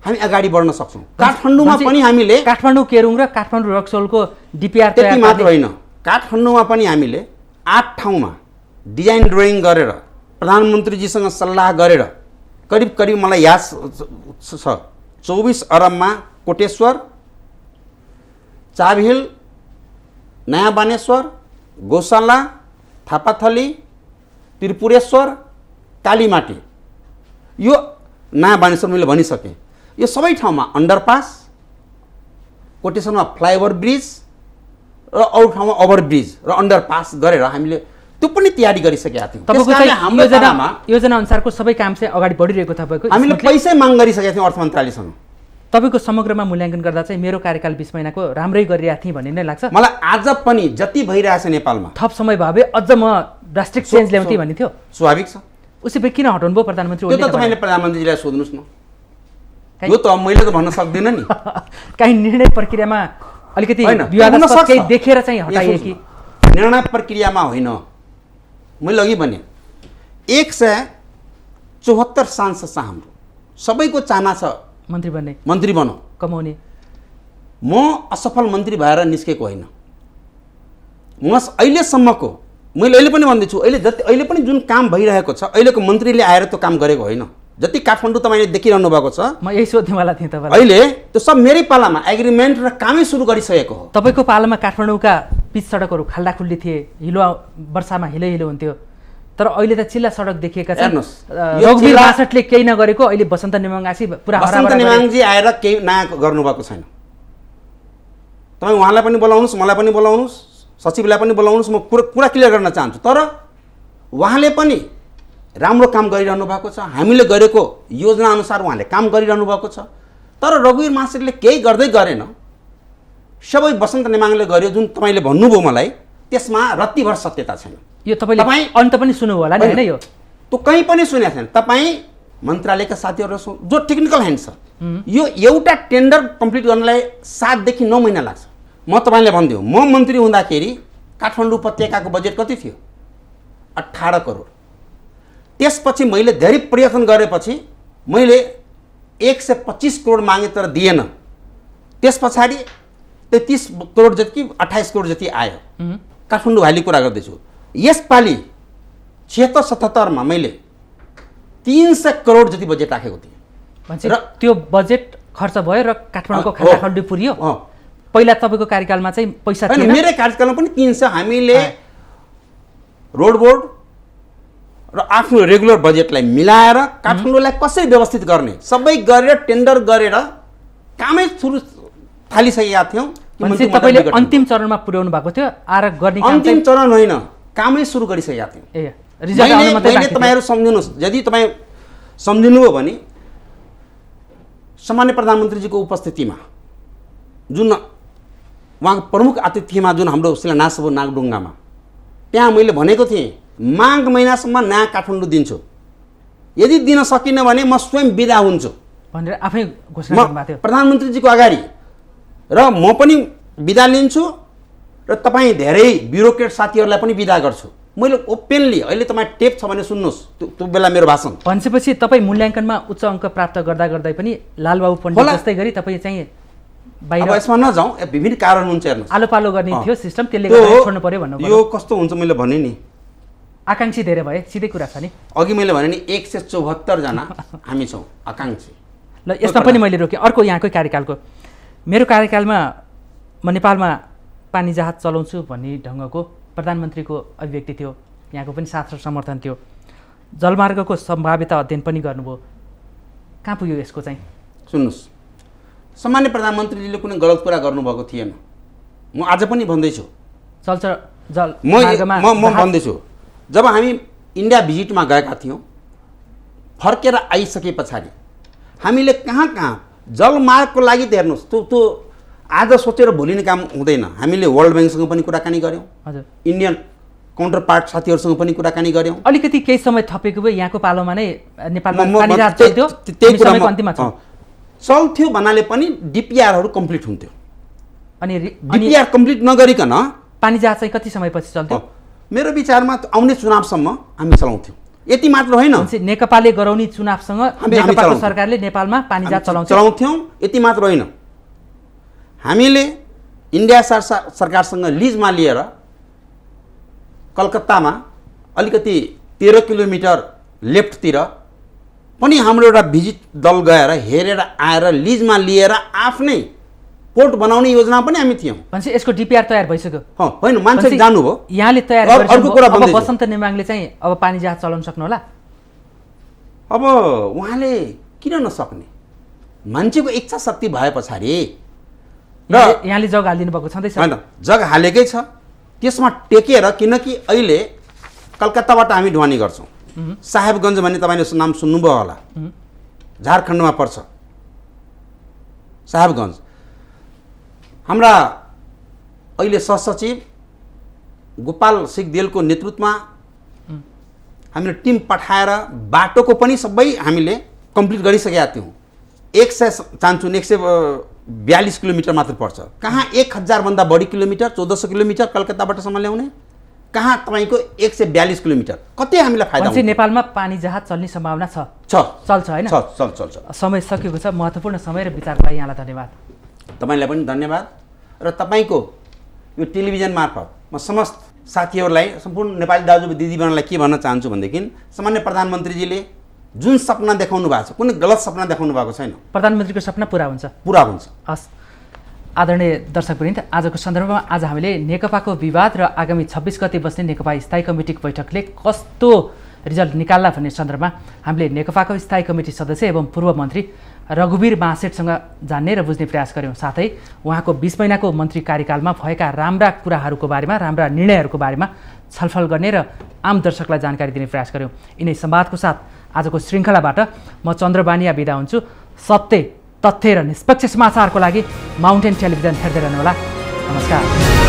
हामी अगाडि बढ्न सक्छौँ। काठमाडौँमा पनि हामीले काठमाडौँ केरुङ र काठमाडौँ रक्सोलको डिपिआर त्यति मात्र होइन, काठमाडौँमा पनि हामीले 8 ठाउँमा डिजाइन ड्रइङ गरेर प्रधानमन्त्रीजीसँग सल्लाह गरेर करिब मलाई याद छ 24 अरबमा कोटेश्वर, चाभिल, नयाँ बानेश्वर, गौशाला, थापाथली, त्रिपुरेश्वर, कालीमाटी, यो नयाँ बानेश्वर मैले भनिसकेँ। यो सबै ठाउँमा अन्डरपास, कोटेश्वरमा फ्लाइओभर ब्रिज र अरू ठाउँमा ओभरब्रिज र अन्डरपास गरेर हामीले त्यो पनि तयारी गरिसकेका थियौँ। तपाईँको योजना अनुसारको सबै काम चाहिँ अगाडि बढिरहेको तपाईँको हामीले पैसै माग गरिसकेका थियौँ अर्थ मन्त्रालयसँग। तपाईँको समग्रमा मूल्याङ्कन गर्दा चाहिँ मेरो कार्यकाल 20 महिनाको राम्रै गरिरहेको थिएँ भन्ने नै लाग्छ। मलाई आज पनि जति भइरहेछ नेपालमा थप समय भयो भए अझ म ड्रास्टिक चेन्ज ल्याउँथेँ भन्ने थियो। स्वाभाविक छ। उसै भए किन हटाउनु भयो प्रधानमन्त्री? त्यो त तपाईँले प्रधानमन्त्रीजीलाई सोध्नुहोस् न, यो त मैले त भन्न सक्दिनँ नि। काहीँ निर्णय प्रक्रियामा अलिकति विवादास्पद केही देखेर चाहिँ हटाइए कि? निर्णय प्रक्रियामा होइन, मैले अघि भने 174 सांसद छ हाम्रो, सबैको चाहना छ मन्त्री बन्ने, मन्त्री बनौँ, कमाउने। म असफल मन्त्री भएर निस्केको होइन। म अहिलेसम्मको मैले अहिले पनि भन्दैछु, अहिले पनि जुन काम भइरहेको छ अहिलेको मन्त्रीले आएर त्यो काम गरेको होइन। जति काठमाडौँ तपाईँले देखिरहनु भएको छ, म यही सोध्नेवाला थिएँ तपाईँलाई। अहिले त्यो सब मेरै पालामा एग्रिमेन्ट र कामै सुरु गरिसकेको हो। तपाईँको पालामा काठमाडौँका पिच सडकहरू खाल्डाखुल्डी थिए, हिलो वर्षामा हिलो हुन्थ्यो, तर अहिले त चिल्ला सडक देखिएका छन्। रघुवीर बासठले केही नगरेको अहिले बसन्त नेमाङासी पुरा बसन्त नेमाङजी आएर केही नयाँ गर्नुभएको छैन। तपाईँ उहाँलाई पनि बोलाउनुहोस्, मलाई पनि बोलाउनुहोस्, सचिवलाई पनि बोलाउनुहोस्, म कुरा क्लियर गर्न चाहन्छु। तर उहाँले पनि राम्रो काम गरिरहनु भएको छ, हामीले गरेको योजना अनुसार उहाँले काम गरिरहनु भएको छ। तर रघुवीर महाशयले केही गर्दै गरेन, सबै बसन्त नेमाङले गर्यो जुन तपाईँले भन्नुभयो मलाई, त्यसमा रत्तिभर सत्यता छैन। यो तपाईँ अन्त पनि सुन्नुभयो होला नि होइन? यो त्यो कहीँ पनि सुनेको छैन। तपाईँ मन्त्रालयका साथीहरू जो टेक्निकल ह्यान्ड छ, यो एउटा टेन्डर कम्प्लिट गर्नलाई 7 देखि 9 महिना लाग्छ। म तपाईँले भनिदिउँ, म मन्त्री हुँदाखेरि काठमाडौँ उपत्यकाको बजेट कति थियो? 18 करोड। त्यसपछि मैले धेरै प्रयत्न गरेपछि मैले 125 करोड मागेँ तर दिएन। त्यस पछाडि 33 करोड जति 28 करोड जति आयो। काठमाडौँ भ्याली कुरा गर्दैछु। यसपालि 76-77 मा मैले 300 करोड जति बजेट राखेको थिएँ र त्यो बजेट खर्च भयो र काठमाडौँको खाल्डाखुल्डी पुरियो। पहिला तपाईँको कार्यकालमा चाहिँ पैसा थिएन? मेरो कार्यकालमा पनि 300 हामीले रोड बोर्ड र आफ्नो रेगुलर बजेटलाई मिलाएर काठमाडौँलाई कसरी व्यवस्थित गर्ने सबै गरेर टेन्डर गरेर कामै सुरु थालिसकेका थियौँ। तपाईँले अन्तिम चरणमा पुर्याउनु भएको थियो आएर गर्ने? अन्तिम चरण होइन, कामै सुरु गरिसकेका थियौँ। मैले तपाईँहरू सम्झिनुहोस्, यदि तपाईँ सम्झिनुभयो भने सामान्य प्रधानमन्त्रीजीको उपस्थितिमा जुन उहाँको प्रमुख आतिथ्यमा जुन हाम्रो शिलान्यास भयो नागढुङ्गामा, त्यहाँ मैले भनेको थिएँ माघ महिनासम्म नयाँ काठमाडौँ दिन्छु, यदि दिन सकिनँ भने म स्वयं बिदा हुन्छु भनेर आफै घोषणा गर्नुभएको थियो प्रधानमन्त्रीजीको अगाडि। र म पनि बिदा लिन्छु र तपाईँ धेरै ब्युरोक्रेट साथीहरूलाई पनि बिदा गर्छु। मैले ओपेनली, अहिले तपाईँ टेप छ भने सुन्नुहोस् त्यो बेला मेरो भाषण भनेपछि तपाईँ मूल्याङ्कनमा उच्च अङ्क प्राप्त गर्दा गर्दै पनि लालबाबु पण्डित जस्तै गरी तपाईँ चाहिँ बाहिर, यसमा नजाउँ, विभिन्न कारण हुन्छ हेर्नुहोस्, आलो पालो गर्ने थियो सिस्टम, त्यसले गर्दा छोड्नु पर्यो भन्नु। यो कस्तो हुन्छ मैले भने नि, आकाङ्क्षी धेरै भए, सिधै कुरा छ नि। अघि मैले भने नि 174 जना हामी छौँ आकाङ्क्षी। ल यसमा पनि मैले रोकेँ। अर्को यहाँकै कार्यकालको, मेरो कार्यकालमा म नेपालमा पानी जहाज चलाउँछु भन्ने ढङ्गको प्रधानमन्त्रीको अभिव्यक्ति थियो, यहाँको पनि साथ र समर्थन थियो। जलमार्गको सम्भाव्यता अध्ययन पनि गर्नुभयो, कहाँ पुग्यो यसको चाहिँ? सुन्नुहोस्, सामान्य प्रधानमन्त्रीजीले कुनै गलत कुरा गर्नुभएको थिएन। म आज पनि भन्दैछु, चल्छ जल म भन्दैछु जब हामी इन्डिया भिजिटमा गएका थियौँ, फर्केर आइसके पछाडि हामीले कहाँ कहाँ जलमार्गको लागि त हेर्नुहोस्, त्यो आज सोचेर भोलि नै काम हुँदैन। हामीले वर्ल्ड ब्याङ्कसँग पनि कुराकानी गऱ्यौँ, हजुर, इन्डियन काउन्टर पार्ट साथीहरूसँग पनि कुराकानी गऱ्यौँ। अलिकति केही समय थपेको भए यहाँको पालोमा नै नेपालमा म- पानी जहाज त्यही- चल्थ्यो, त्यही हामी कुरा समयको म- अन्तिममा छौँ। चल्थ्यो भन्नाले पनि डिपिआरहरू कम्प्लिट हुन्थ्यो। अनि डिपिआर कम्प्लिट नगरिकन पानी जहाज चाहिँ कति समयपछि चल्थ्यो? मेरो विचारमा आउने चुनावसम्म हामी चलाउँथ्यौँ। यति मात्र होइन, भनेपछि नेकपाले गराउने चुनावसँग हामी नेकपाको चलाउँथ्यौँ। सरकारले नेपालमा पानी जहाज चलाउँछ। चलाउँथ्यौँ। यति मात्र होइन, हामीले इन्डिया सरकारसँग लिजमा लिएर कलकत्तामा अलिकति 13 किलोमिटर लेफ्टतिर पनि हाम्रो एउटा भिजिट दल गएर हेरेर आएर लिजमा लिएर आफ्नै पोर्ट बनाउने योजना पनि हामी थियौँ। भनेपछि यसको डिपिआर तयार भइसक्यो। होइन, मान्छे जानुभयो। यहाँले तयार अर्को कुरा अब भन्दैछु। वसन्त नेमाङले चाहिँ अब पानी जहाज चलाउन सक्नु होला? अब उहाँले किन नसक्ने? मान्छेको इच्छा शक्ति भए पछाडि र यहाँले जग हालिदिनु भएको छँदैछ। होइन, जग हालेकै छ, त्यसमा टेकेर। किनकि अहिले कलकत्ताबाट हामी ढुवानी गर्छौँ। साहेबगञ्ज भन्ने तपाईँले नाम सुन्नुभयो होला, झारखण्डमा पर्छ साहेबगञ्ज। हाम्रा अहिले सहसचिव गोपाल सिगदेलको नेतृत्वमा हामीले टिम पठाएर बाटोको पनि सबै हामीले कम्प्लिट गरिसकेका थियौँ। 142 किलोमिटर मात्र पर्छ। कहाँ 1000भन्दा बढी किलोमिटर, 1400 किलोमिटर कलकत्ताबाटसम्म ल्याउने, कहाँ तपाईँको 142 किलोमिटर। कति हामीलाई फाइदा भनेपछि नेपालमा पानी जहाज चल्ने सम्भावना छ, चल्छ होइन? चल्छ। समय सकिएको छ। महत्त्वपूर्ण समय र विचारको लागि यहाँलाई धन्यवाद। तपाईँलाई पनि धन्यवाद। र तपाईँको यो टेलिभिजन मार्फत म समस्त साथीहरूलाई, सम्पूर्ण नेपाली दाजु दिदीबहिनीलाई के भन्न चाहन्छु भनेदेखि, सामान्य प्रधानमन्त्रीजीले जुन सपना देखाउनु भएको छ, कुनै गलत सपना देखाउनु भएको छैन। प्रधानमन्त्रीको सपना पुरा हुन्छ। पुरा हुन्छ। हस्, आदरणीय दर्शकवृन्द, आजको सन्दर्भमा आज हामीले नेकपाको विवाद र आगामी 26 गते बस्ने नेकपा स्थायी कमिटीको बैठकले कस्तो रिजल्ट निकाल्ला भन्ने सन्दर्भमा हामीले नेकपाको स्थायी कमिटी सदस्य एवं पूर्व मन्त्री रघुवीर महासेठसँग जान्ने र बुझ्ने प्रयास गऱ्यौँ। साथै उहाँको 20 महिनाको मन्त्री कार्यकालमा भएका राम्रा कुराहरूको बारेमा, राम्रा निर्णयहरूको बारेमा छलफल गर्ने र आम दर्शकलाई जानकारी दिने प्रयास गऱ्यौँ। यिनै संवादको साथ आजको श्रृङ्खलाबाट म चन्द्र बानिया बिदा हुन्छु। सत्य, तथ्य र निष्पक्ष समाचारको लागि माउन्टेन टेलिभिजन हेर्दै रहनुहोला। नमस्कार।